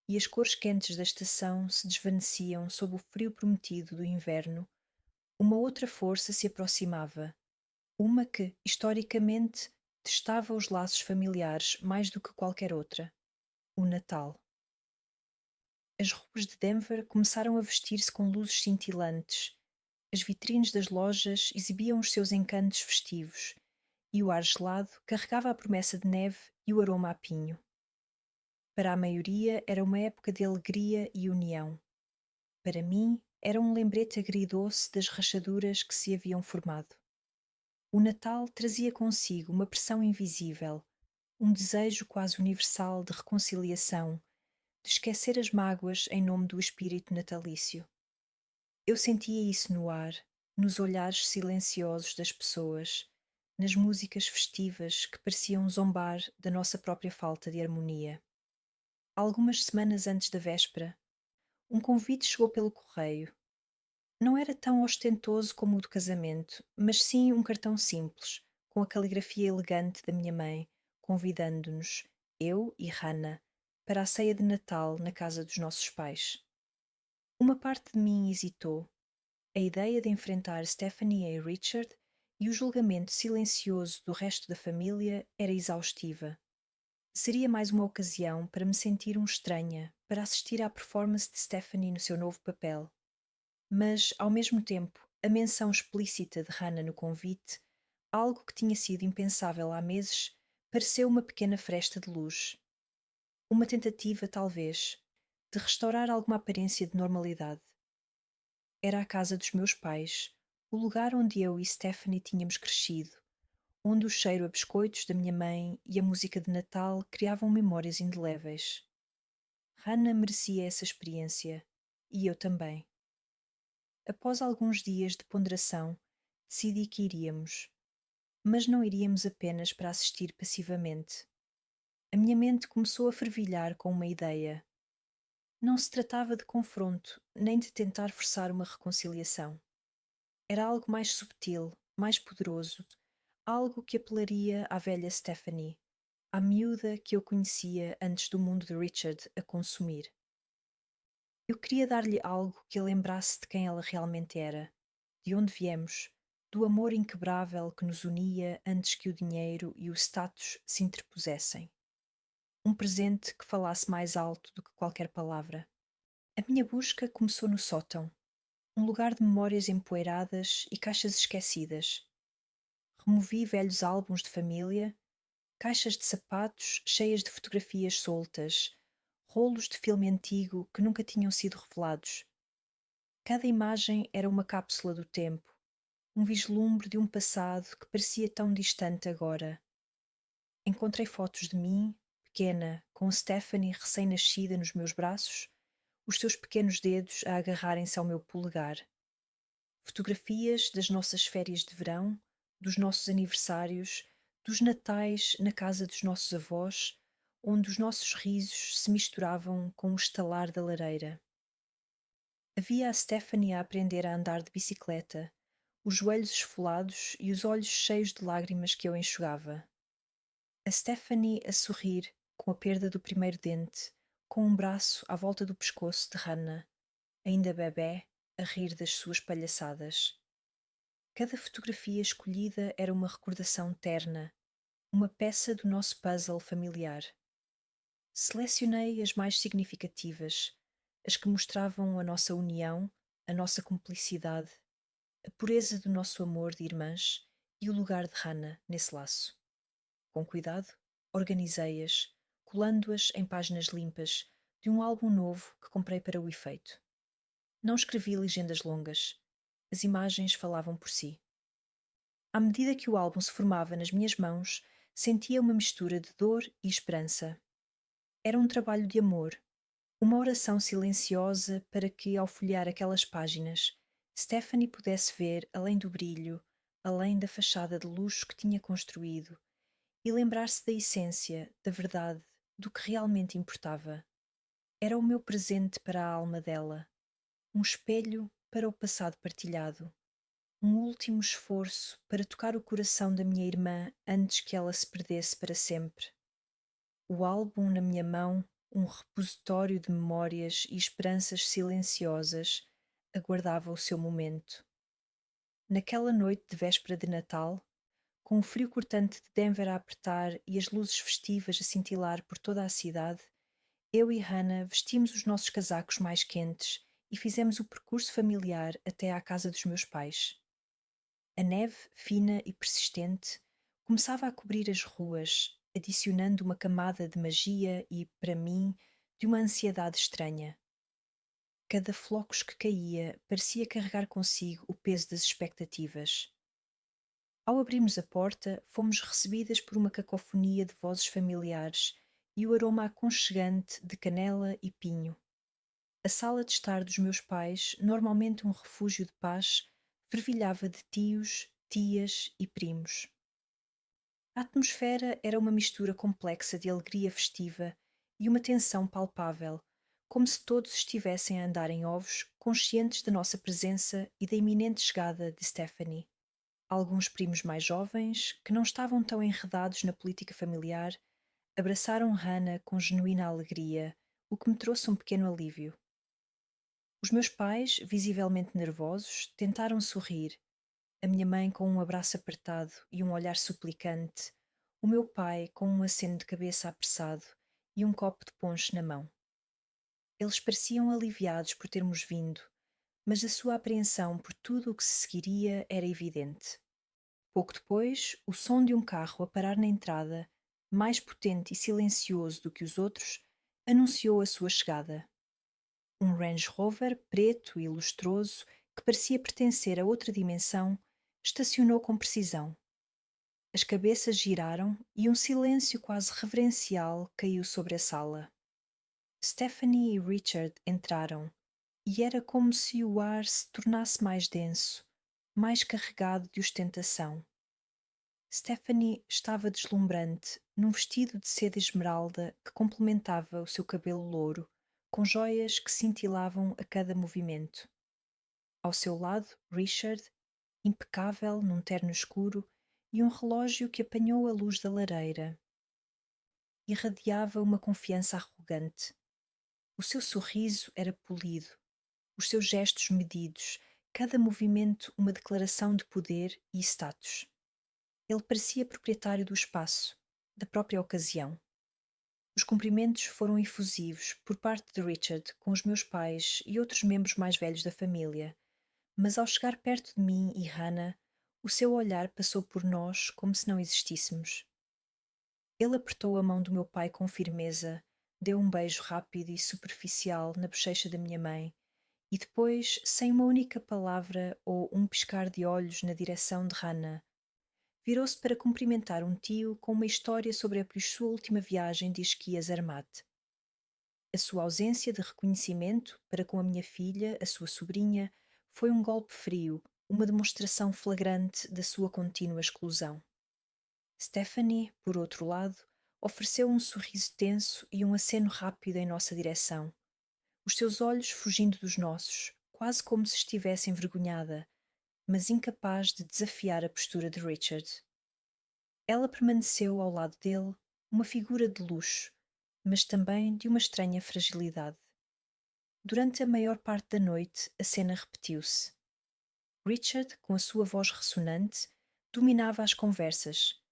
e as cores quentes da estação se desvaneciam sob o frio prometido do inverno, uma outra força se aproximava, uma que, historicamente, testava os laços familiares mais do que qualquer outra: o Natal. As ruas de Denver começaram a vestir-se com luzes cintilantes. As vitrines das lojas exibiam os seus encantos festivos, e o ar gelado carregava a promessa de neve e o aroma a pinho. Para a maioria era uma época de alegria e união. Para mim, era um lembrete agridoce das rachaduras que se haviam formado. O Natal trazia consigo uma pressão invisível, um desejo quase universal de reconciliação, de esquecer as mágoas em nome do espírito natalício. Eu sentia isso no ar, nos olhares silenciosos das pessoas, nas músicas festivas que pareciam zombar da nossa própria falta de harmonia. Algumas semanas antes da véspera, um convite chegou pelo correio. Não era tão ostentoso como o do casamento, mas sim um cartão simples, com a caligrafia elegante da minha mãe, convidando-nos, eu e Hannah, para a ceia de Natal na casa dos nossos pais. Uma parte de mim hesitou. A ideia de enfrentar Stephanie e Richard e o julgamento silencioso do resto da família era exaustiva. Seria mais uma ocasião para me sentir estranha, para assistir à performance de Stephanie no seu novo papel. Mas, ao mesmo tempo, a menção explícita de Hannah no convite, algo que tinha sido impensável há meses, pareceu uma pequena fresta de luz. Uma tentativa, talvez, de restaurar alguma aparência de normalidade. Era a casa dos meus pais, o lugar onde eu e Stephanie tínhamos crescido, onde o cheiro a biscoitos da minha mãe e a música de Natal criavam memórias indeléveis. Hannah merecia essa experiência, e eu também. Após alguns dias de ponderação, decidi que iríamos, mas não iríamos apenas para assistir passivamente. A minha mente começou a fervilhar com uma ideia. Não se tratava de confronto, nem de tentar forçar uma reconciliação. Era algo mais subtil, mais poderoso, algo que apelaria à velha Stephanie, à miúda que eu conhecia antes do mundo de Richard a consumir. Eu queria dar-lhe algo que a lembrasse de quem ela realmente era, de onde viemos, do amor inquebrável que nos unia antes que o dinheiro e o status se interpusessem. Um presente que falasse mais alto do que qualquer palavra. A minha busca começou no sótão, um lugar de memórias empoeiradas e caixas esquecidas. Removi velhos álbuns de família, caixas de sapatos cheias de fotografias soltas, rolos de filme antigo que nunca tinham sido revelados. Cada imagem era uma cápsula do tempo, um vislumbre de um passado que parecia tão distante agora. Encontrei fotos de mim, pequena, com Stephanie recém-nascida nos meus braços, os seus pequenos dedos a agarrarem-se ao meu polegar. Fotografias das nossas férias de verão, dos nossos aniversários, dos natais na casa dos nossos avós, onde os nossos risos se misturavam com o estalar da lareira. Havia a Stephanie a aprender a andar de bicicleta, os joelhos esfolados e os olhos cheios de lágrimas que eu enxugava. A Stephanie a sorrir com a perda do primeiro dente, com um braço à volta do pescoço de Hannah, ainda bebé, a rir das suas palhaçadas. Cada fotografia escolhida era uma recordação terna, uma peça do nosso puzzle familiar. Selecionei as mais significativas, as que mostravam a nossa união, a nossa cumplicidade, a pureza do nosso amor de irmãs e o lugar de Hannah nesse laço. Com cuidado, organizei-as, colando-as em páginas limpas de um álbum novo que comprei para o efeito. Não escrevi legendas longas. As imagens falavam por si. À medida que o álbum se formava nas minhas mãos, sentia uma mistura de dor e esperança. Era um trabalho de amor, uma oração silenciosa para que, ao folhear aquelas páginas, Stephanie pudesse ver além do brilho, além da fachada de luxo que tinha construído, e lembrar-se da essência, da verdade, do que realmente importava. Era o meu presente para a alma dela, um espelho para o passado partilhado, um último esforço para tocar o coração da minha irmã antes que ela se perdesse para sempre. O álbum na minha mão, um repositório de memórias e esperanças silenciosas, aguardava o seu momento. Naquela noite de véspera de Natal, com o frio cortante de Denver a apertar e as luzes festivas a cintilar por toda a cidade, eu e Hannah vestimos os nossos casacos mais quentes e fizemos o percurso familiar até à casa dos meus pais. A neve, fina e persistente, começava a cobrir as ruas, adicionando uma camada de magia e, para mim, de uma ansiedade estranha. Cada flocos que caía parecia carregar consigo o peso das expectativas. Ao abrirmos a porta, fomos recebidas por uma cacofonia de vozes familiares e o aroma aconchegante de canela e pinho. A sala de estar dos meus pais, normalmente um refúgio de paz, fervilhava de tios, tias e primos. A atmosfera era uma mistura complexa de alegria festiva e uma tensão palpável, como se todos estivessem a andar em ovos, conscientes da nossa presença e da iminente chegada de Stephanie. Alguns primos mais jovens, que não estavam tão enredados na política familiar, abraçaram Hannah com genuína alegria, o que me trouxe um pequeno alívio. Os meus pais, visivelmente nervosos, tentaram sorrir. A minha mãe com um abraço apertado e um olhar suplicante. O meu pai com um aceno de cabeça apressado e um copo de ponche na mão. Eles pareciam aliviados por termos vindo, mas a sua apreensão por tudo o que se seguiria era evidente. Pouco depois, o som de um carro a parar na entrada, mais potente e silencioso do que os outros, anunciou a sua chegada. Um Range Rover preto e lustroso, que parecia pertencer a outra dimensão, estacionou com precisão. As cabeças giraram e um silêncio quase reverencial caiu sobre a sala. Stephanie e Richard entraram, e era como se o ar se tornasse mais denso, mais carregado de ostentação. Stephanie estava deslumbrante, num vestido de seda esmeralda que complementava o seu cabelo louro, com joias que cintilavam a cada movimento. Ao seu lado, Richard, impecável num terno escuro e um relógio que apanhou a luz da lareira. Irradiava uma confiança arrogante. O seu sorriso era polido, os seus gestos medidos, cada movimento uma declaração de poder e status. Ele parecia proprietário do espaço, da própria ocasião. Os cumprimentos foram efusivos por parte de Richard com os meus pais e outros membros mais velhos da família, mas ao chegar perto de mim e Hannah, o seu olhar passou por nós como se não existíssemos. Ele apertou a mão do meu pai com firmeza, deu um beijo rápido e superficial na bochecha da minha mãe e depois, sem uma única palavra ou um piscar de olhos na direção de Hannah, virou-se para cumprimentar um tio com uma história sobre a sua última viagem de esqui a Zermatt. A sua ausência de reconhecimento para com a minha filha, a sua sobrinha, foi um golpe frio, uma demonstração flagrante da sua contínua exclusão. Stephanie, por outro lado, ofereceu um sorriso tenso e um aceno rápido em nossa direção, os seus olhos fugindo dos nossos, quase como se estivesse envergonhada, mas incapaz de desafiar a postura de Richard. Ela permaneceu ao lado dele, uma figura de luxo, mas também de uma estranha fragilidade. Durante a maior parte da noite, a cena repetiu-se. Richard, com a sua voz ressonante, dominava as conversas,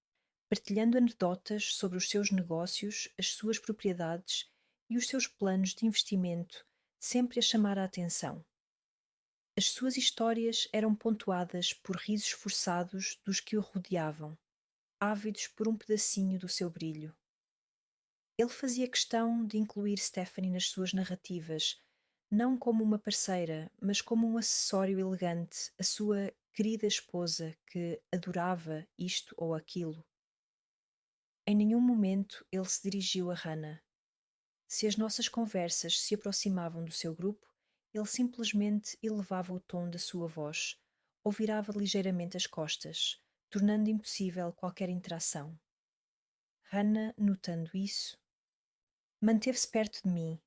partilhando anedotas sobre os seus negócios, as suas propriedades e os seus planos de investimento, sempre a chamar a atenção. As suas histórias eram pontuadas por risos forçados dos que o rodeavam, ávidos por um pedacinho do seu brilho. Ele fazia questão de incluir Stephanie nas suas narrativas, não como uma parceira, mas como um acessório elegante, a sua querida esposa que adorava isto ou aquilo. Em nenhum momento ele se dirigiu a Hannah. Se as nossas conversas se aproximavam do seu grupo, ele simplesmente elevava o tom da sua voz ou virava ligeiramente as costas, tornando impossível qualquer interação. Hannah, notando isso, manteve-se perto de mim.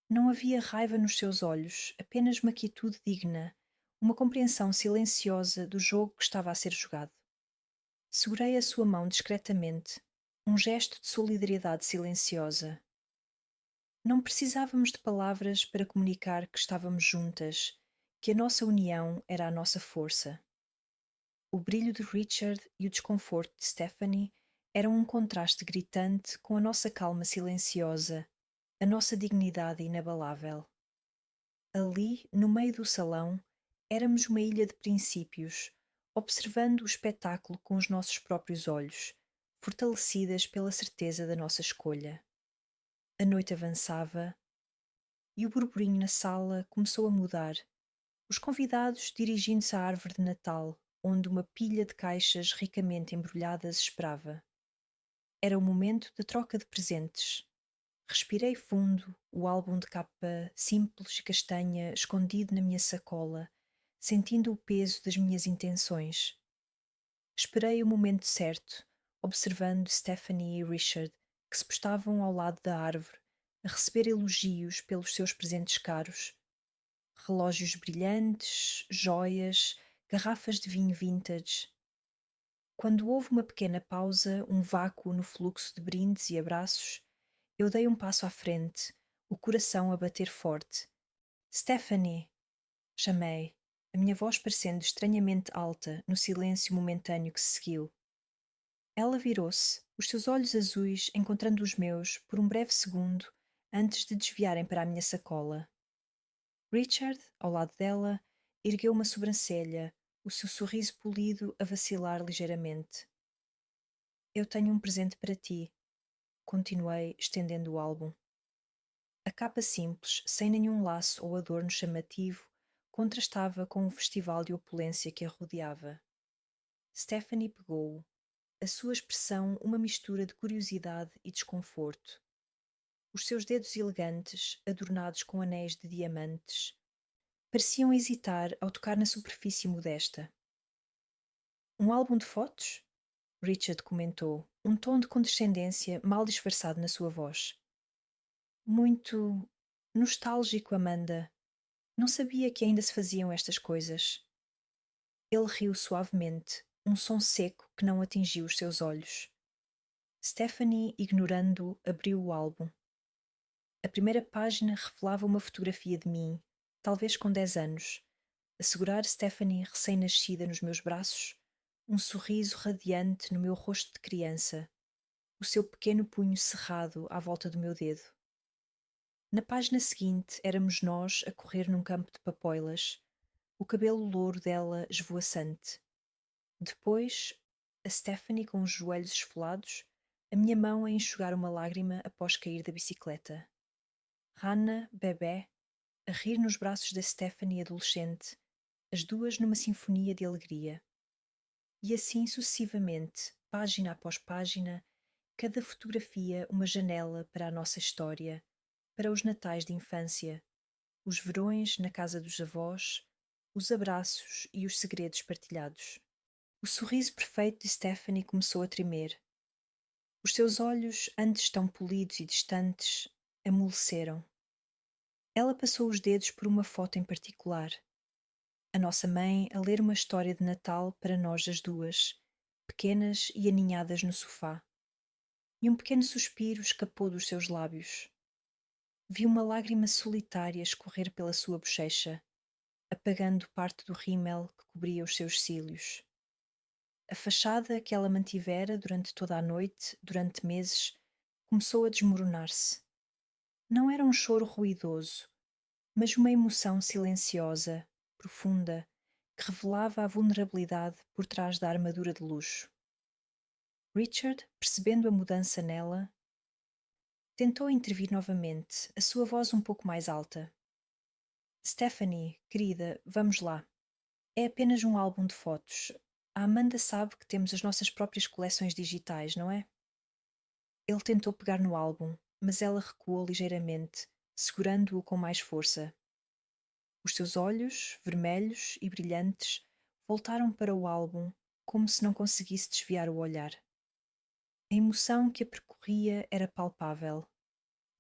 Não havia raiva nos seus olhos, apenas uma quietude digna, uma compreensão silenciosa do jogo que estava a ser jogado. Segurei a sua mão discretamente, um gesto de solidariedade silenciosa. Não precisávamos de palavras para comunicar que estávamos juntas, que a nossa união era a nossa força. O brilho de Richard e o desconforto de Stephanie eram um contraste gritante com a nossa calma silenciosa, a nossa dignidade inabalável. Ali, no meio do salão, éramos uma ilha de princípios, observando o espetáculo com os nossos próprios olhos, fortalecidas pela certeza da nossa escolha. A noite avançava e o burburinho na sala começou a mudar, os convidados dirigindo-se à árvore de Natal, onde uma pilha de caixas ricamente embrulhadas esperava. Era o momento da troca de presentes. Respirei fundo, o álbum de capa simples e castanha escondido na minha sacola, sentindo o peso das minhas intenções. Esperei o momento certo, observando Stephanie e Richard, que se postavam ao lado da árvore, a receber elogios pelos seus presentes caros. Relógios brilhantes, joias, garrafas de vinho vintage. Quando houve uma pequena pausa, um vácuo no fluxo de brindes e abraços, eu dei um passo à frente, o coração a bater forte. Stephanie! Chamei, a minha voz parecendo estranhamente alta no silêncio momentâneo que se seguiu. Ela virou-se, os seus olhos azuis encontrando os meus por um breve segundo antes de desviarem para a minha sacola. Richard, ao lado dela, ergueu uma sobrancelha, o seu sorriso polido a vacilar ligeiramente. Eu tenho um presente para ti, continuei, estendendo o álbum. A capa simples, sem nenhum laço ou adorno chamativo, contrastava com o festival de opulência que a rodeava. Stephanie pegou-o, a sua expressão uma mistura de curiosidade e desconforto. Os seus dedos elegantes, adornados com anéis de diamantes, pareciam hesitar ao tocar na superfície modesta. Um álbum de fotos? Richard comentou, um tom de condescendência mal disfarçado na sua voz. Muito nostálgico, Amanda. Não sabia que ainda se faziam estas coisas. Ele riu suavemente, um som seco que não atingiu os seus olhos. Stephanie, ignorando-o, abriu o álbum. A primeira página revelava uma fotografia de mim, talvez com 10 anos, a segurar Stephanie recém-nascida nos meus braços, um sorriso radiante no meu rosto de criança, o seu pequeno punho cerrado à volta do meu dedo. Na página seguinte éramos nós a correr num campo de papoilas, o cabelo louro dela esvoaçante. Depois, a Stephanie com os joelhos esfolados, a minha mão a enxugar uma lágrima após cair da bicicleta. Hannah, bebé, a rir nos braços da Stephanie adolescente, as duas numa sinfonia de alegria. E assim sucessivamente, página após página, cada fotografia uma janela para a nossa história, para os natais de infância, os verões na casa dos avós, os abraços e os segredos partilhados. O sorriso perfeito de Stephanie começou a tremer. Os seus olhos, antes tão polidos e distantes, amoleceram. Ela passou os dedos por uma foto em particular. A nossa mãe a ler uma história de Natal para nós as duas, pequenas e aninhadas no sofá. E um pequeno suspiro escapou dos seus lábios. Vi uma lágrima solitária escorrer pela sua bochecha, apagando parte do rímel que cobria os seus cílios. A fachada que ela mantivera durante toda a noite, durante meses, começou a desmoronar-se. Não era um choro ruidoso, mas uma emoção silenciosa, profunda, que revelava a vulnerabilidade por trás da armadura de luxo. Richard, percebendo a mudança nela, tentou intervir novamente, a sua voz um pouco mais alta. Stephanie, querida, vamos lá. É apenas um álbum de fotos. A Amanda sabe que temos as nossas próprias coleções digitais, não é? Ele tentou pegar no álbum, mas ela recuou ligeiramente, segurando-o com mais força. Os seus olhos, vermelhos e brilhantes, voltaram para o álbum, como se não conseguisse desviar o olhar. A emoção que a percorria era palpável,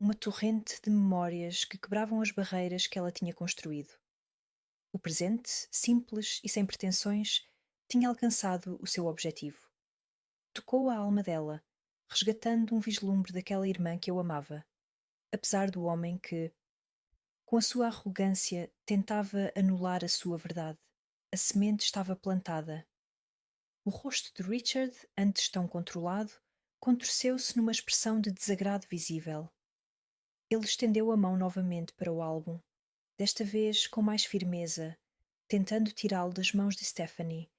uma torrente de memórias que quebravam as barreiras que ela tinha construído. O presente, simples e sem pretensões, tinha alcançado o seu objetivo. Tocou a alma dela, resgatando um vislumbre daquela irmã que eu amava, apesar do homem que, com a sua arrogância, tentava anular a sua verdade. A semente estava plantada. O rosto de Richard, antes tão controlado, contorceu-se numa expressão de desagrado visível. Ele estendeu a mão novamente para o álbum, desta vez com mais firmeza, tentando tirá-lo das mãos de Stephanie,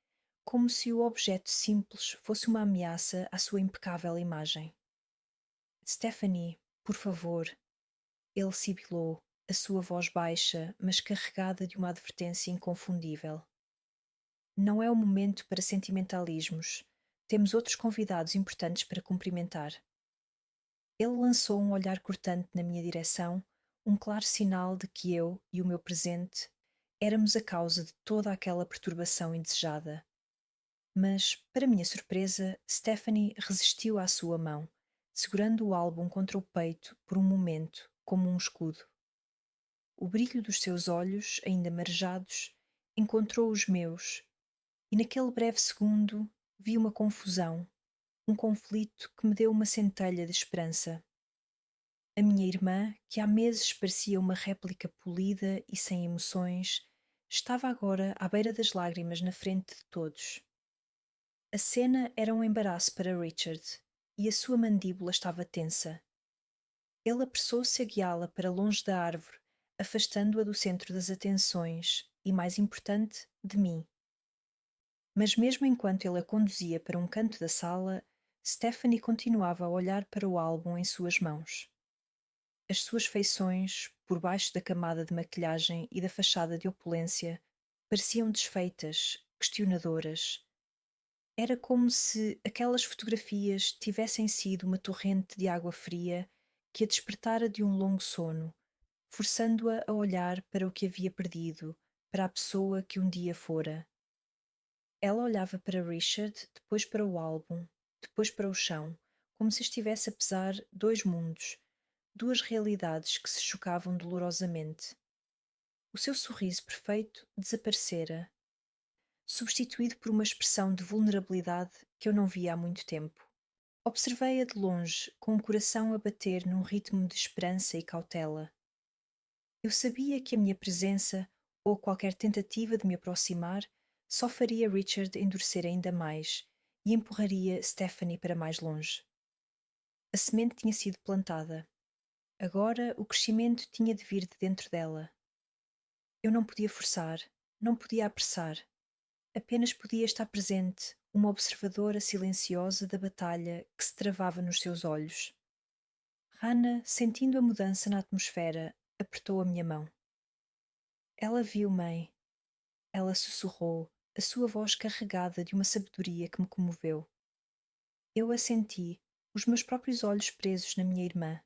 como se o objeto simples fosse uma ameaça à sua impecável imagem. Stephanie, por favor, ele sibilou, a sua voz baixa, mas carregada de uma advertência inconfundível. Não é o momento para sentimentalismos. Temos outros convidados importantes para cumprimentar. Ele lançou um olhar cortante na minha direção, um claro sinal de que eu e o meu presente éramos a causa de toda aquela perturbação indesejada. Mas, para minha surpresa, Stephanie resistiu à sua mão, segurando o álbum contra o peito por um momento, como um escudo. O brilho dos seus olhos, ainda marejados, encontrou os meus, e naquele breve segundo vi uma confusão, um conflito que me deu uma centelha de esperança. A minha irmã, que há meses parecia uma réplica polida e sem emoções, estava agora à beira das lágrimas na frente de todos. A cena era um embaraço para Richard, e a sua mandíbula estava tensa. Ele apressou-se a guiá-la para longe da árvore, afastando-a do centro das atenções e, mais importante, de mim. Mas mesmo enquanto ele a conduzia para um canto da sala, Stephanie continuava a olhar para o álbum em suas mãos. As suas feições, por baixo da camada de maquilhagem e da fachada de opulência, pareciam desfeitas, questionadoras. Era como se aquelas fotografias tivessem sido uma torrente de água fria que a despertara de um longo sono, forçando-a a olhar para o que havia perdido, para a pessoa que um dia fora. Ela olhava para Richard, depois para o álbum, depois para o chão, como se estivesse a pesar dois mundos, duas realidades que se chocavam dolorosamente. O seu sorriso perfeito desaparecera, substituído por uma expressão de vulnerabilidade que eu não via há muito tempo. Observei-a de longe, com o coração a bater num ritmo de esperança e cautela. Eu sabia que a minha presença, ou qualquer tentativa de me aproximar, só faria Richard endurecer ainda mais e empurraria Stephanie para mais longe. A semente tinha sido plantada. Agora o crescimento tinha de vir de dentro dela. Eu não podia forçar, não podia apressar. Apenas podia estar presente, uma observadora silenciosa da batalha que se travava nos seus olhos. Hannah, sentindo a mudança na atmosfera, apertou a minha mão. Ela viu, mãe. Ela sussurrou, a sua voz carregada de uma sabedoria que me comoveu. Eu a senti, os meus próprios olhos presos na minha irmã.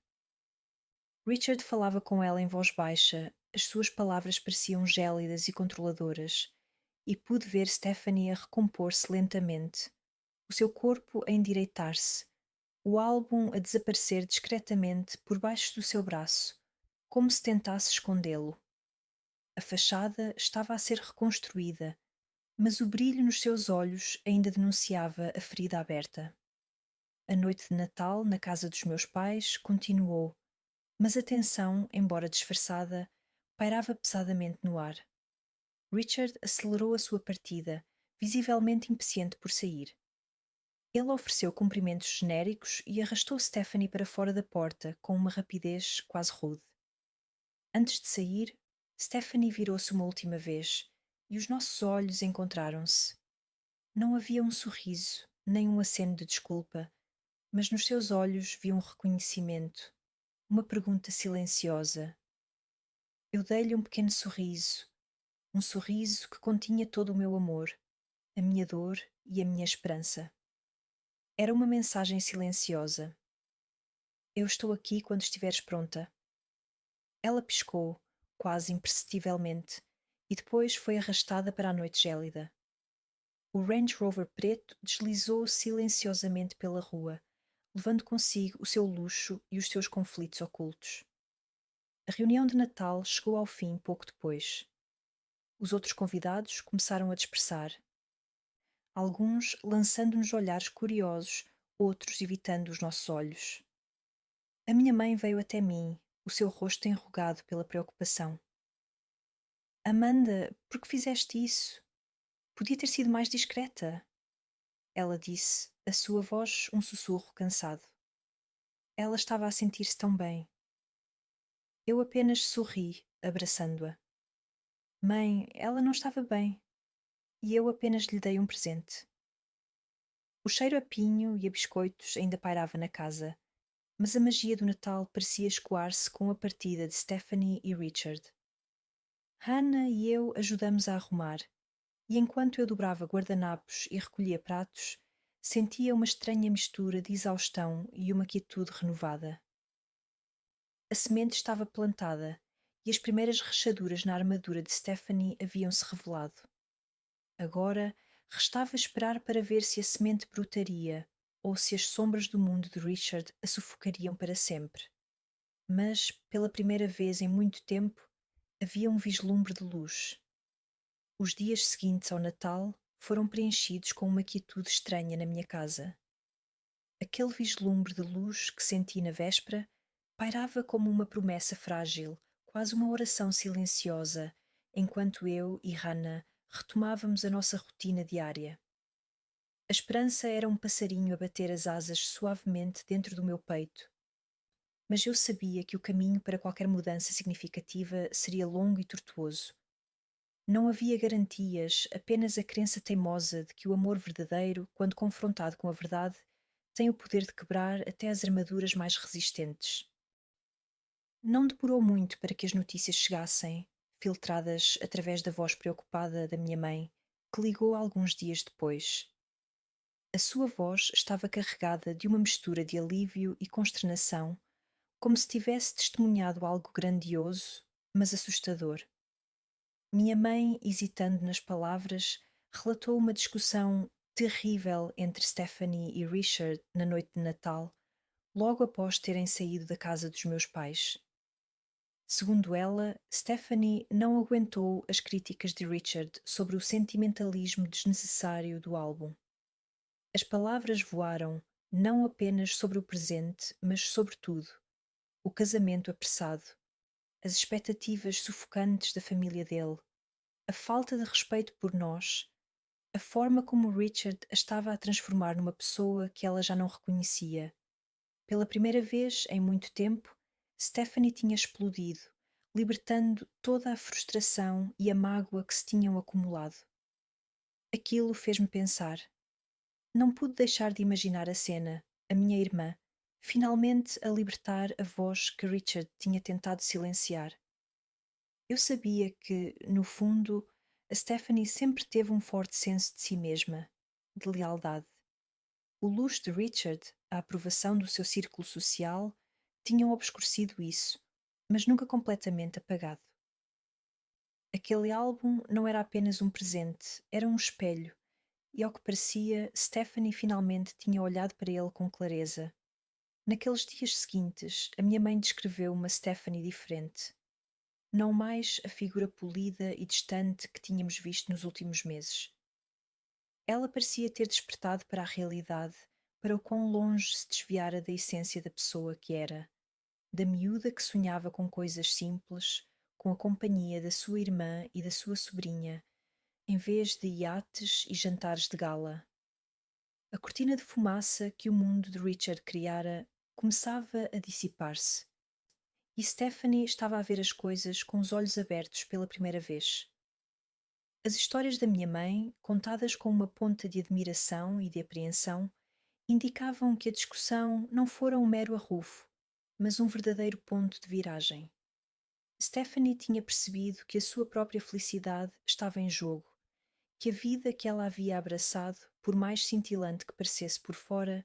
Richard falava com ela em voz baixa, as suas palavras pareciam gélidas e controladoras, e pude ver Stephanie a recompor-se lentamente, o seu corpo a endireitar-se, o álbum a desaparecer discretamente por baixo do seu braço, como se tentasse escondê-lo. A fachada estava a ser reconstruída, mas o brilho nos seus olhos ainda denunciava a ferida aberta. A noite de Natal na casa dos meus pais continuou, mas a tensão, embora disfarçada, pairava pesadamente no ar. Richard acelerou a sua partida, visivelmente impaciente por sair. Ele ofereceu cumprimentos genéricos e arrastou Stephanie para fora da porta com uma rapidez quase rude. Antes de sair, Stephanie virou-se uma última vez e os nossos olhos encontraram-se. Não havia um sorriso, nem um aceno de desculpa, mas nos seus olhos vi um reconhecimento, uma pergunta silenciosa. Eu dei-lhe um pequeno sorriso, um sorriso que continha todo o meu amor, a minha dor e a minha esperança. Era uma mensagem silenciosa. Eu estou aqui quando estiveres pronta. Ela piscou, quase imperceptivelmente, e depois foi arrastada para a noite gélida. O Range Rover preto deslizou silenciosamente pela rua, levando consigo o seu luxo e os seus conflitos ocultos. A reunião de Natal chegou ao fim pouco depois. Os outros convidados começaram a dispersar, alguns lançando-nos olhares curiosos, outros evitando os nossos olhos. A minha mãe veio até mim, o seu rosto enrugado pela preocupação. Amanda, por que fizeste isso? Podia ter sido mais discreta. Ela disse, a sua voz um sussurro cansado. Ela estava a sentir-se tão bem. Eu apenas sorri, abraçando-a. Mãe, ela não estava bem. E eu apenas lhe dei um presente. O cheiro a pinho e a biscoitos ainda pairava na casa, mas a magia do Natal parecia escoar-se com a partida de Stephanie e Richard. Hannah e eu ajudamos a arrumar, e enquanto eu dobrava guardanapos e recolhia pratos, sentia uma estranha mistura de exaustão e uma quietude renovada. A semente estava plantada e as primeiras rachaduras na armadura de Stephanie haviam-se revelado. Agora restava esperar para ver se a semente brotaria ou se as sombras do mundo de Richard a sufocariam para sempre. Mas, pela primeira vez em muito tempo, havia um vislumbre de luz. Os dias seguintes ao Natal foram preenchidos com uma quietude estranha na minha casa. Aquele vislumbre de luz que senti na véspera pairava como uma promessa frágil, quase uma oração silenciosa, enquanto eu e Hannah retomávamos a nossa rotina diária. A esperança era um passarinho a bater as asas suavemente dentro do meu peito, mas eu sabia que o caminho para qualquer mudança significativa seria longo e tortuoso. Não havia garantias, apenas a crença teimosa de que o amor verdadeiro, quando confrontado com a verdade, tem o poder de quebrar até as armaduras mais resistentes. Não demorou muito para que as notícias chegassem, filtradas através da voz preocupada da minha mãe, que ligou alguns dias depois. A sua voz estava carregada de uma mistura de alívio e consternação, como se tivesse testemunhado algo grandioso, mas assustador. Minha mãe, hesitando nas palavras, relatou uma discussão terrível entre Stephanie e Richard na noite de Natal, logo após terem saído da casa dos meus pais. Segundo ela, Stephanie não aguentou as críticas de Richard sobre o sentimentalismo desnecessário do álbum. As palavras voaram não apenas sobre o presente, mas sobre tudo: o casamento apressado, as expectativas sufocantes da família dele, a falta de respeito por nós, a forma como Richard a estava a transformar numa pessoa que ela já não reconhecia. Pela primeira vez em muito tempo, Stephanie tinha explodido, libertando toda a frustração e a mágoa que se tinham acumulado. Aquilo fez-me pensar. Não pude deixar de imaginar a cena, a minha irmã, finalmente a libertar a voz que Richard tinha tentado silenciar. Eu sabia que, no fundo, a Stephanie sempre teve um forte senso de si mesma, de lealdade. O luxo de Richard, a aprovação do seu círculo social, tinham obscurecido isso, mas nunca completamente apagado. Aquele álbum não era apenas um presente, era um espelho, e ao que parecia, Stephanie finalmente tinha olhado para ele com clareza. Naqueles dias seguintes, a minha mãe descreveu uma Stephanie diferente. Não mais a figura polida e distante que tínhamos visto nos últimos meses. Ela parecia ter despertado para a realidade, para o quão longe se desviara da essência da pessoa que era, da miúda que sonhava com coisas simples, com a companhia da sua irmã e da sua sobrinha, em vez de iates e jantares de gala. A cortina de fumaça que o mundo de Richard criara começava a dissipar-se, e Stephanie estava a ver as coisas com os olhos abertos pela primeira vez. As histórias da minha mãe, contadas com uma ponta de admiração e de apreensão, indicavam que a discussão não fora um mero arrufo, mas um verdadeiro ponto de viragem. Stephanie tinha percebido que a sua própria felicidade estava em jogo, que a vida que ela havia abraçado, por mais cintilante que parecesse por fora,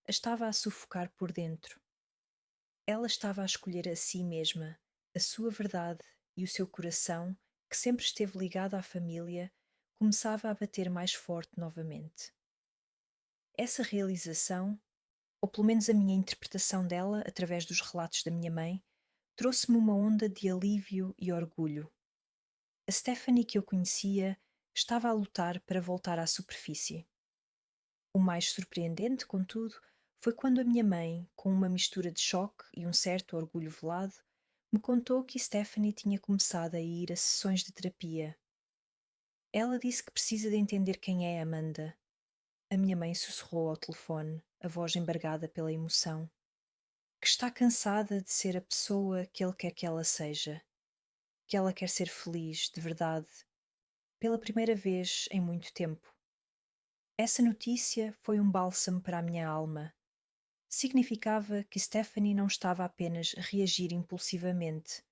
a estava a sufocar por dentro. Ela estava a escolher a si mesma, a sua verdade, e o seu coração, que sempre esteve ligado à família, começava a bater mais forte novamente. Essa realização, ou pelo menos a minha interpretação dela através dos relatos da minha mãe, trouxe-me uma onda de alívio e orgulho. A Stephanie que eu conhecia estava a lutar para voltar à superfície. O mais surpreendente, contudo, foi quando a minha mãe, com uma mistura de choque e um certo orgulho velado, me contou que Stephanie tinha começado a ir a sessões de terapia. Ela disse que precisa de entender quem é Amanda. A minha mãe sussurrou ao telefone, a voz embargada pela emoção. Que está cansada de ser a pessoa que ele quer que ela seja. Que ela quer ser feliz, de verdade, pela primeira vez em muito tempo. Essa notícia foi um bálsamo para a minha alma. Significava que Stephanie não estava apenas a reagir impulsivamente.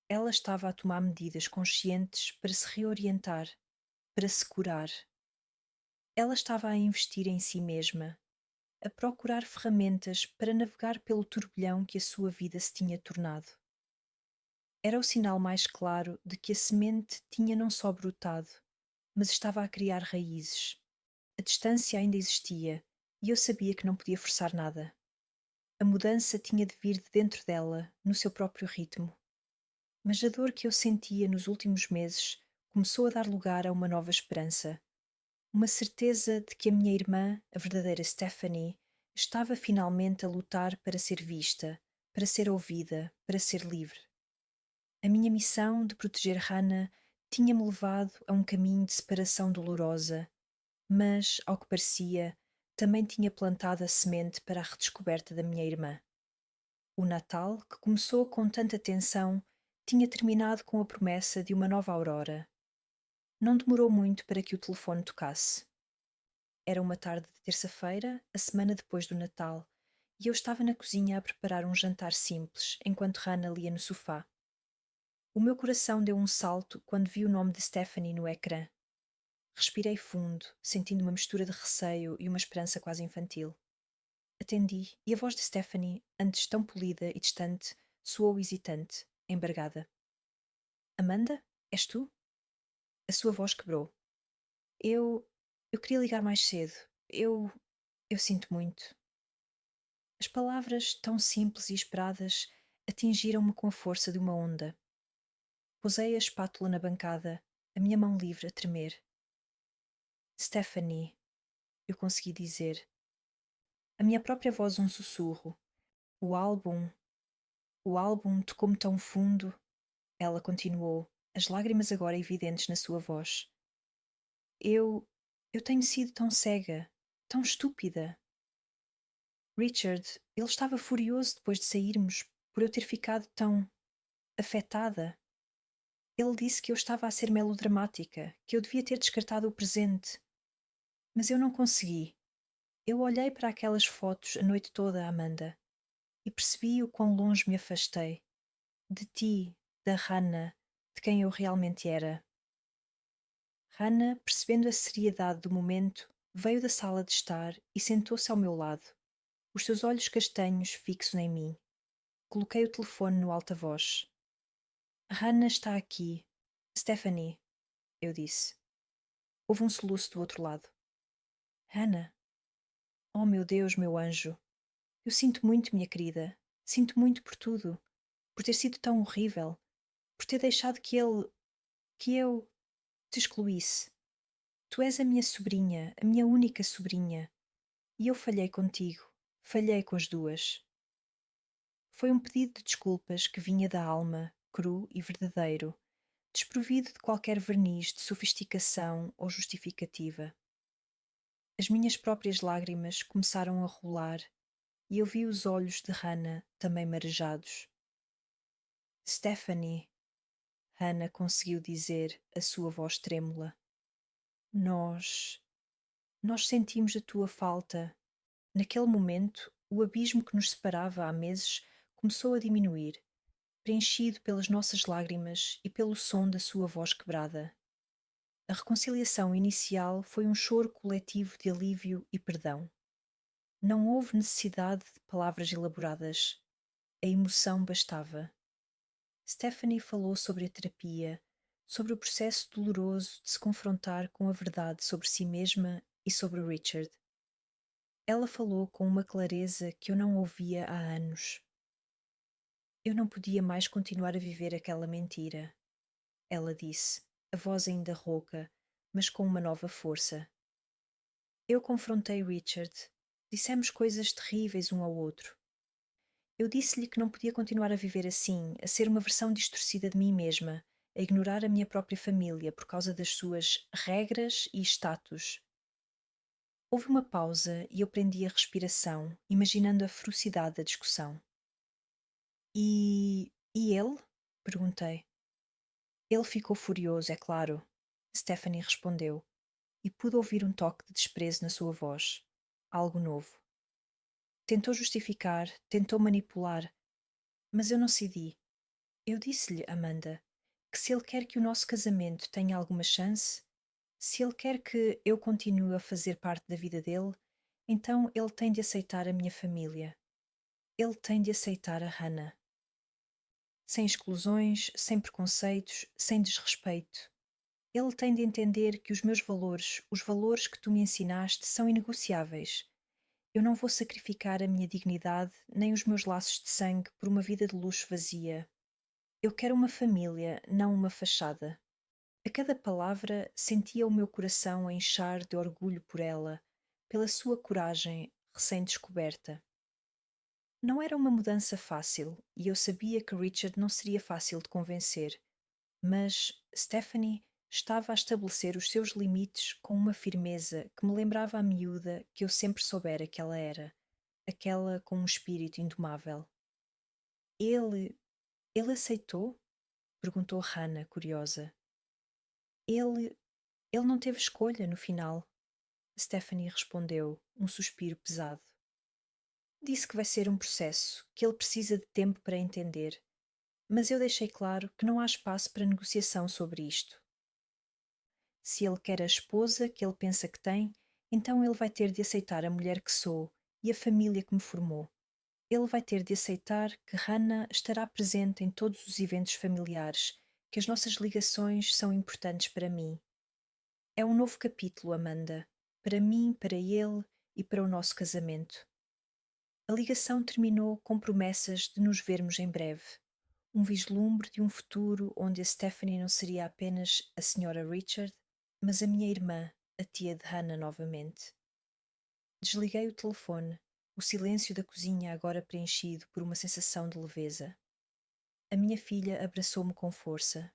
Ela estava a tomar medidas conscientes para se reorientar, para se curar. Ela estava a investir em si mesma, a procurar ferramentas para navegar pelo turbilhão que a sua vida se tinha tornado. Era o sinal mais claro de que a semente tinha não só brotado, mas estava a criar raízes. A distância ainda existia e eu sabia que não podia forçar nada. A mudança tinha de vir de dentro dela, no seu próprio ritmo. Mas a dor que eu sentia nos últimos meses começou a dar lugar a uma nova esperança. Uma certeza de que a minha irmã, a verdadeira Stephanie, estava finalmente a lutar para ser vista, para ser ouvida, para ser livre. A minha missão de proteger Hannah tinha-me levado a um caminho de separação dolorosa, mas, ao que parecia, também tinha plantado a semente para a redescoberta da minha irmã. O Natal, que começou com tanta tensão, tinha terminado com a promessa de uma nova aurora. Não demorou muito para que o telefone tocasse. Era uma tarde de terça-feira, a semana depois do Natal, e eu estava na cozinha a preparar um jantar simples, enquanto Hannah lia no sofá. O meu coração deu um salto quando vi o nome de Stephanie no ecrã. Respirei fundo, sentindo uma mistura de receio e uma esperança quase infantil. Atendi e a voz de Stephanie, antes tão polida e distante, soou hesitante, embargada. Amanda? És tu? A sua voz quebrou. Eu. Eu queria ligar mais cedo. Eu. Eu sinto muito. As palavras, tão simples e esperadas, atingiram-me com a força de uma onda. Posei a espátula na bancada, a minha mão livre a tremer. Stephanie, eu consegui dizer. A minha própria voz um sussurro. O álbum. O álbum tocou-me tão fundo. Ela continuou, as lágrimas agora evidentes na sua voz. Eu. Eu tenho sido tão cega, tão estúpida. Richard, ele estava furioso depois de sairmos por eu ter ficado tão afetada. Ele disse que eu estava a ser melodramática, que eu devia ter descartado o presente. Mas eu não consegui. Eu olhei para aquelas fotos a noite toda, Amanda, e percebi o quão longe me afastei. De ti, da Hannah, de quem eu realmente era. Hannah, percebendo a seriedade do momento, veio da sala de estar e sentou-se ao meu lado, os seus olhos castanhos fixos em mim. Coloquei o telefone no alta-voz. Hannah está aqui. Stephanie, eu disse. Houve um soluço do outro lado. Hannah? Oh, meu Deus, meu anjo. Eu sinto muito, minha querida. Sinto muito por tudo. Por ter sido tão horrível. Por ter deixado que eu te excluísse. Tu és a minha sobrinha, a minha única sobrinha. E eu falhei contigo. Falhei com as duas. Foi um pedido de desculpas que vinha da alma, cru e verdadeiro, desprovido de qualquer verniz de sofisticação ou justificativa. As minhas próprias lágrimas começaram a rolar e eu vi os olhos de Hannah também marejados. Stephanie, Hannah conseguiu dizer, a sua voz trêmula. Nós. Nós sentimos a tua falta. Naquele momento, o abismo que nos separava há meses começou a diminuir, preenchido pelas nossas lágrimas e pelo som da sua voz quebrada. A reconciliação inicial foi um choro coletivo de alívio e perdão. Não houve necessidade de palavras elaboradas. A emoção bastava. Stephanie falou sobre a terapia, sobre o processo doloroso de se confrontar com a verdade sobre si mesma e sobre o Richard. Ela falou com uma clareza que eu não ouvia há anos. Eu não podia mais continuar a viver aquela mentira, ela disse, a voz ainda rouca, mas com uma nova força. Eu confrontei Richard. Dissemos coisas terríveis um ao outro. Eu disse-lhe que não podia continuar a viver assim, a ser uma versão distorcida de mim mesma, a ignorar a minha própria família por causa das suas regras e status. Houve uma pausa e eu prendi a respiração, imaginando a ferocidade da discussão. E ele? Perguntei. Ele ficou furioso, é claro. Stephanie respondeu, e pude ouvir um toque de desprezo na sua voz. Algo novo. Tentou justificar, tentou manipular, mas eu não cedi. Eu disse-lhe, Amanda, que se ele quer que o nosso casamento tenha alguma chance, se ele quer que eu continue a fazer parte da vida dele, então ele tem de aceitar a minha família. Ele tem de aceitar a Hannah. Sem exclusões, sem preconceitos, sem desrespeito. Ele tem de entender que os meus valores, os valores que tu me ensinaste, são inegociáveis. Eu não vou sacrificar a minha dignidade nem os meus laços de sangue por uma vida de luxo vazia. Eu quero uma família, não uma fachada. A cada palavra sentia o meu coração a inchar de orgulho por ela, pela sua coragem recém-descoberta. Não era uma mudança fácil e eu sabia que Richard não seria fácil de convencer, mas Stephanie estava a estabelecer os seus limites com uma firmeza que me lembrava a miúda que eu sempre soubera que ela era, aquela com um espírito indomável. Ele. Ele aceitou? Perguntou Hannah, curiosa. Ele. Ele não teve escolha no final. Stephanie respondeu, um suspiro pesado. Disse que vai ser um processo, que ele precisa de tempo para entender, mas eu deixei claro que não há espaço para negociação sobre isto. Se ele quer a esposa que ele pensa que tem, então ele vai ter de aceitar a mulher que sou e a família que me formou. Ele vai ter de aceitar que Hannah estará presente em todos os eventos familiares, que as nossas ligações são importantes para mim. É um novo capítulo, Amanda, para mim, para ele e para o nosso casamento. A ligação terminou com promessas de nos vermos em breve. Um vislumbre de um futuro onde a Stephanie não seria apenas a Sra. Richard, mas a minha irmã, a tia de Hannah novamente. Desliguei o telefone, o silêncio da cozinha agora preenchido por uma sensação de leveza. A minha filha abraçou-me com força.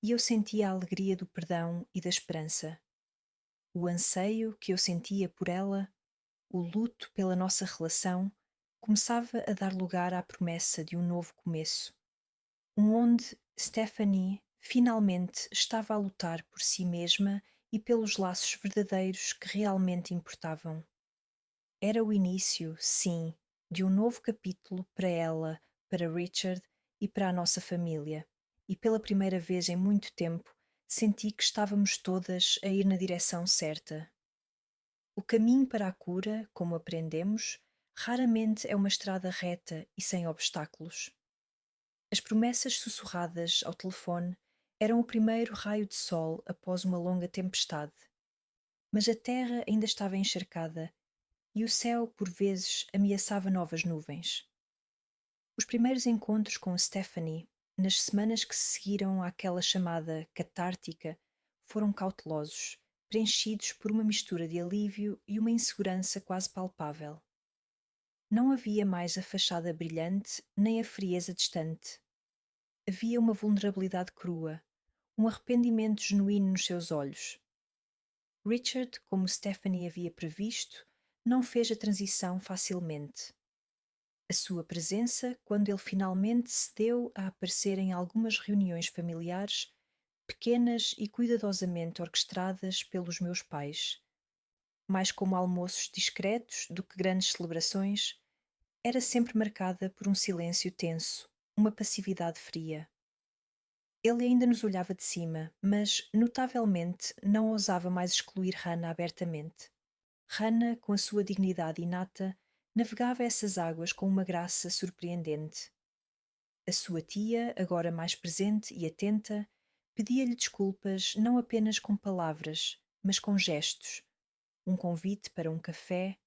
E eu senti a alegria do perdão e da esperança. O anseio que eu sentia por ela, o luto pela nossa relação, começava a dar lugar à promessa de um novo começo. Onde Stephanie finalmente estava a lutar por si mesma e pelos laços verdadeiros que realmente importavam. Era o início, sim, de um novo capítulo para ela, para Richard e para a nossa família. E pela primeira vez em muito tempo senti que estávamos todas a ir na direção certa. O caminho para a cura, como aprendemos, Raramente é uma estrada reta e sem obstáculos. As promessas sussurradas ao telefone eram o primeiro raio de sol após uma longa tempestade, mas a terra ainda estava encharcada e o céu, por vezes, ameaçava novas nuvens. Os primeiros encontros com Stephanie, nas semanas que se seguiram àquela chamada catártica, foram cautelosos, preenchidos por uma mistura de alívio e uma insegurança quase palpável. Não havia mais a fachada brilhante nem a frieza distante. Havia uma vulnerabilidade crua, um arrependimento genuíno nos seus olhos. Richard, como Stephanie havia previsto, não fez a transição facilmente. A sua presença, quando ele finalmente cedeu a aparecer em algumas reuniões familiares, pequenas e cuidadosamente orquestradas pelos meus pais, mais como almoços discretos do que grandes celebrações, era sempre marcada por um silêncio tenso, uma passividade fria. Ele ainda nos olhava de cima, mas, notavelmente, não ousava mais excluir Hannah abertamente. Hannah, com a sua dignidade inata, navegava essas águas com uma graça surpreendente. A sua tia, agora mais presente e atenta, pedia-lhe desculpas não apenas com palavras, mas com gestos. Um convite para um café,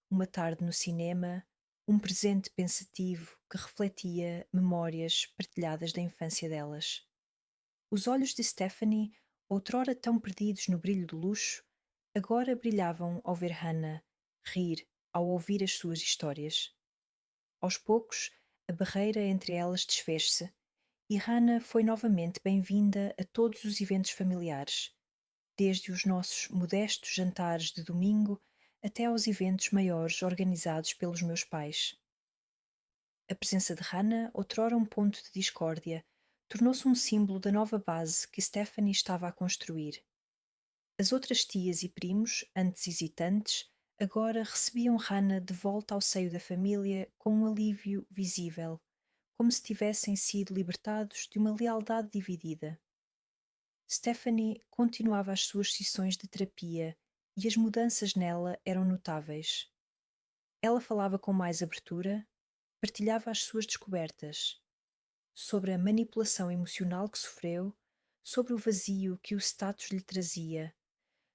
uma tarde no cinema, um presente pensativo que refletia memórias partilhadas da infância delas. Os olhos de Stephanie, outrora tão perdidos no brilho do luxo, agora brilhavam ao ver Hannah rir ao ouvir as suas histórias. Aos poucos, a barreira entre elas desfez-se e Hannah foi novamente bem-vinda a todos os eventos familiares, desde os nossos modestos jantares de domingo até aos eventos maiores organizados pelos meus pais. A presença de Hannah, outrora um ponto de discórdia, tornou-se um símbolo da nova base que Stephanie estava a construir. As outras tias e primos, antes hesitantes, agora recebiam Hannah de volta ao seio da família com um alívio visível, como se tivessem sido libertados de uma lealdade dividida. Stephanie continuava as suas sessões de terapia e as mudanças nela eram notáveis. Ela falava com mais abertura, partilhava as suas descobertas sobre a manipulação emocional que sofreu, sobre o vazio que o status lhe trazia,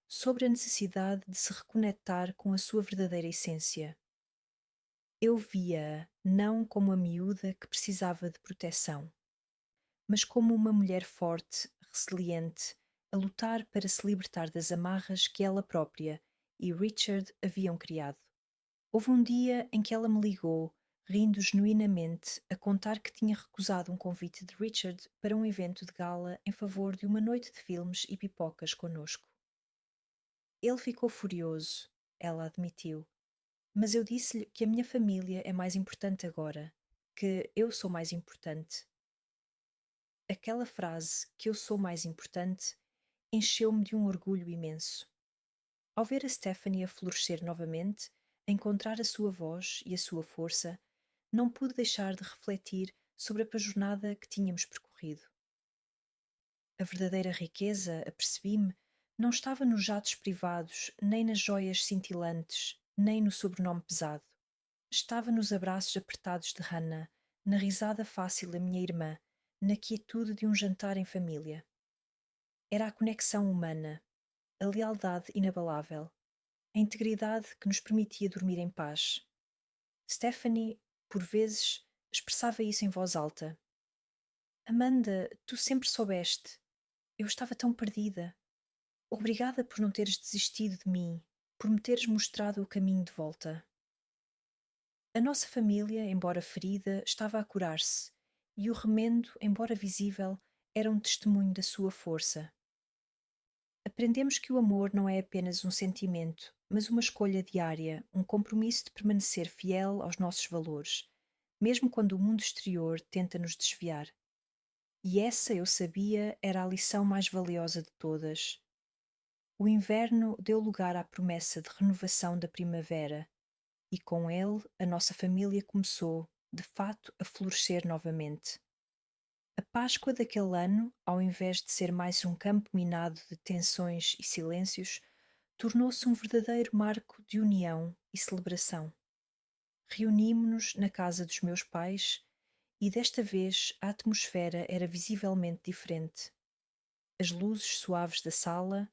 sobre a necessidade de se reconectar com a sua verdadeira essência. Eu via-a não como a miúda que precisava de proteção, mas como uma mulher forte, resiliente, a lutar para se libertar das amarras que ela própria e Richard haviam criado. Houve um dia em que ela me ligou, rindo genuinamente, a contar que tinha recusado um convite de Richard para um evento de gala em favor de uma noite de filmes e pipocas conosco. Ele ficou furioso, ela admitiu, mas eu disse-lhe que a minha família é mais importante agora, que eu sou mais importante. Aquela frase, que eu sou mais importante, encheu-me de um orgulho imenso. Ao ver a Stephanie a florescer novamente, a encontrar a sua voz e a sua força, não pude deixar de refletir sobre a jornada que tínhamos percorrido. A verdadeira riqueza, apercebi-me, não estava nos jatos privados, nem nas joias cintilantes, nem no sobrenome pesado. Estava nos abraços apertados de Hannah, na risada fácil da minha irmã, na quietude de um jantar em família. Era a conexão humana, a lealdade inabalável, a integridade que nos permitia dormir em paz. Stephanie, por vezes, expressava isso em voz alta. Amanda, tu sempre soubeste. Eu estava tão perdida. Obrigada por não teres desistido de mim, por me teres mostrado o caminho de volta. A nossa família, embora ferida, estava a curar-se, e o remendo, embora visível, era um testemunho da sua força. Aprendemos que o amor não é apenas um sentimento, mas uma escolha diária, um compromisso de permanecer fiel aos nossos valores, mesmo quando o mundo exterior tenta nos desviar. E essa, eu sabia, era a lição mais valiosa de todas. O inverno deu lugar à promessa de renovação da primavera, e com ele a nossa família começou, de fato, a florescer novamente. A Páscoa daquele ano, ao invés de ser mais um campo minado de tensões e silêncios, tornou-se um verdadeiro marco de união e celebração. Reunímo-nos na casa dos meus pais e desta vez a atmosfera era visivelmente diferente. As luzes suaves da sala,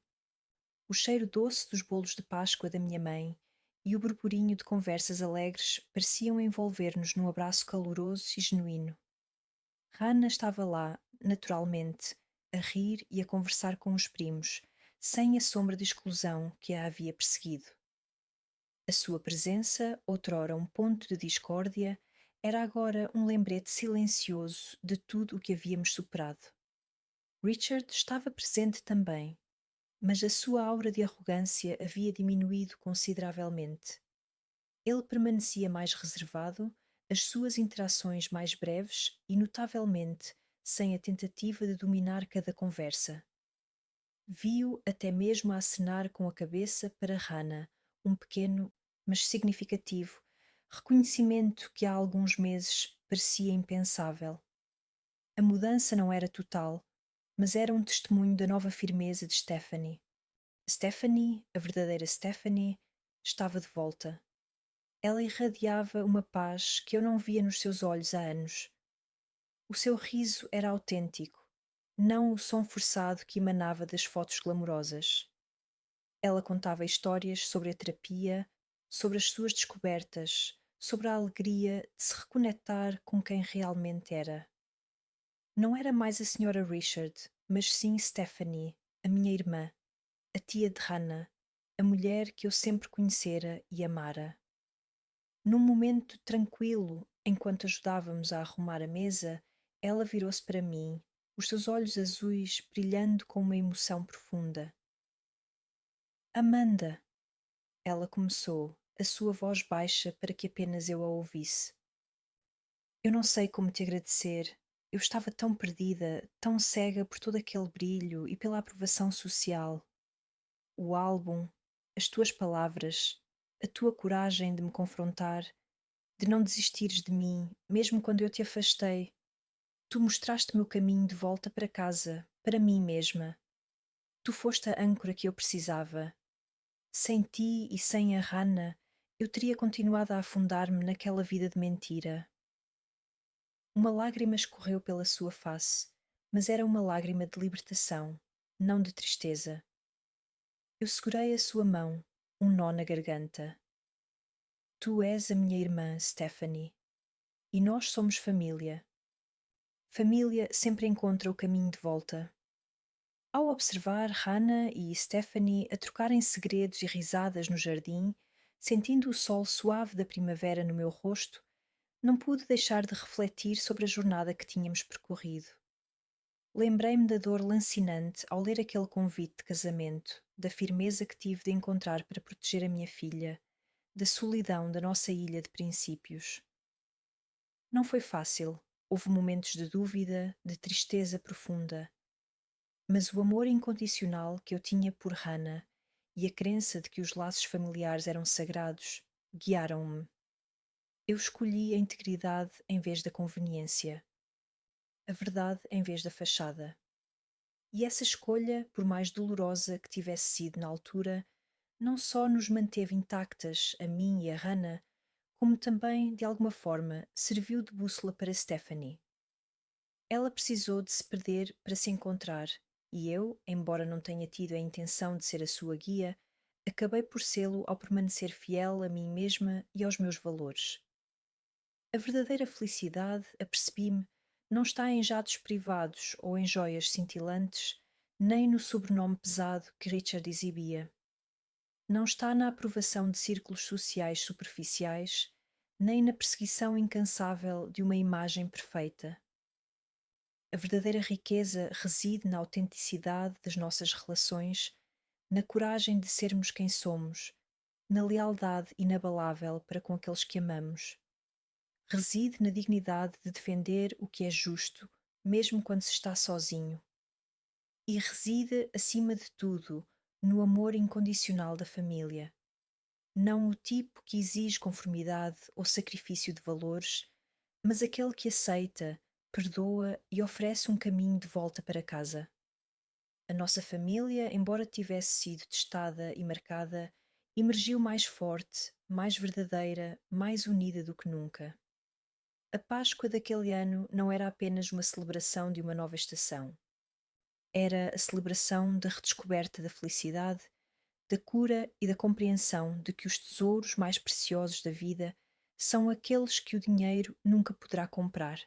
o cheiro doce dos bolos de Páscoa da minha mãe e o burburinho de conversas alegres pareciam envolver-nos num abraço caloroso e genuíno. Hannah estava lá, naturalmente, a rir e a conversar com os primos, sem a sombra de exclusão que a havia perseguido. A sua presença, outrora um ponto de discórdia, era agora um lembrete silencioso de tudo o que havíamos superado. Richard estava presente também, mas a sua aura de arrogância havia diminuído consideravelmente. Ele permanecia mais reservado, as suas interações mais breves e, notavelmente, sem a tentativa de dominar cada conversa. Vi-o até mesmo a acenar com a cabeça para Hannah, um pequeno, mas significativo, reconhecimento que há alguns meses parecia impensável. A mudança não era total, mas era um testemunho da nova firmeza de Stephanie. Stephanie, a verdadeira Stephanie, estava de volta. Ela irradiava uma paz que eu não via nos seus olhos há anos. O seu riso era autêntico, não o som forçado que emanava das fotos glamourosas. Ela contava histórias sobre a terapia, sobre as suas descobertas, sobre a alegria de se reconectar com quem realmente era. Não era mais a Senhora Richard, mas sim Stephanie, a minha irmã, a tia de Hannah, a mulher que eu sempre conhecera e amara. Num momento tranquilo, enquanto ajudávamos a arrumar a mesa, ela virou-se para mim, os seus olhos azuis brilhando com uma emoção profunda. Amanda, ela começou, a sua voz baixa para que apenas eu a ouvisse. Eu não sei como te agradecer. Eu estava tão perdida, tão cega por todo aquele brilho e pela aprovação social. O álbum, as tuas palavras, a tua coragem de me confrontar, de não desistires de mim, mesmo quando eu te afastei. Tu mostraste-me o caminho de volta para casa, para mim mesma. Tu foste a âncora que eu precisava. Sem ti e sem a Hannah, eu teria continuado a afundar-me naquela vida de mentira. Uma lágrima escorreu pela sua face, mas era uma lágrima de libertação, não de tristeza. Eu segurei a sua mão, um nó na garganta. Tu és a minha irmã, Stephanie, e nós somos família. Família sempre encontra o caminho de volta. Ao observar Hannah e Stephanie a trocarem segredos e risadas no jardim, sentindo o sol suave da primavera no meu rosto, não pude deixar de refletir sobre a jornada que tínhamos percorrido. Lembrei-me da dor lancinante ao ler aquele convite de casamento, da firmeza que tive de encontrar para proteger a minha filha, da solidão da nossa ilha de princípios. Não foi fácil. Houve momentos de dúvida, de tristeza profunda. Mas o amor incondicional que eu tinha por Hannah e a crença de que os laços familiares eram sagrados guiaram-me. Eu escolhi a integridade em vez da conveniência, a verdade em vez da fachada. E essa escolha, por mais dolorosa que tivesse sido na altura, não só nos manteve intactas, a mim e a Hannah, como também, de alguma forma, serviu de bússola para Stephanie. Ela precisou de se perder para se encontrar, e eu, embora não tenha tido a intenção de ser a sua guia, acabei por sê-lo ao permanecer fiel a mim mesma e aos meus valores. A verdadeira felicidade, apercebi-me, não está em jatos privados ou em joias cintilantes, nem no sobrenome pesado que Richard exibia. Não está na aprovação de círculos sociais superficiais, nem na perseguição incansável de uma imagem perfeita. A verdadeira riqueza reside na autenticidade das nossas relações, na coragem de sermos quem somos, na lealdade inabalável para com aqueles que amamos. Reside na dignidade de defender o que é justo, mesmo quando se está sozinho. E reside, acima de tudo, no amor incondicional da família. Não o tipo que exige conformidade ou sacrifício de valores, mas aquele que aceita, perdoa e oferece um caminho de volta para casa. A nossa família, embora tivesse sido testada e marcada, emergiu mais forte, mais verdadeira, mais unida do que nunca. A Páscoa daquele ano não era apenas uma celebração de uma nova estação, era a celebração da redescoberta da felicidade, da cura e da compreensão de que os tesouros mais preciosos da vida são aqueles que o dinheiro nunca poderá comprar.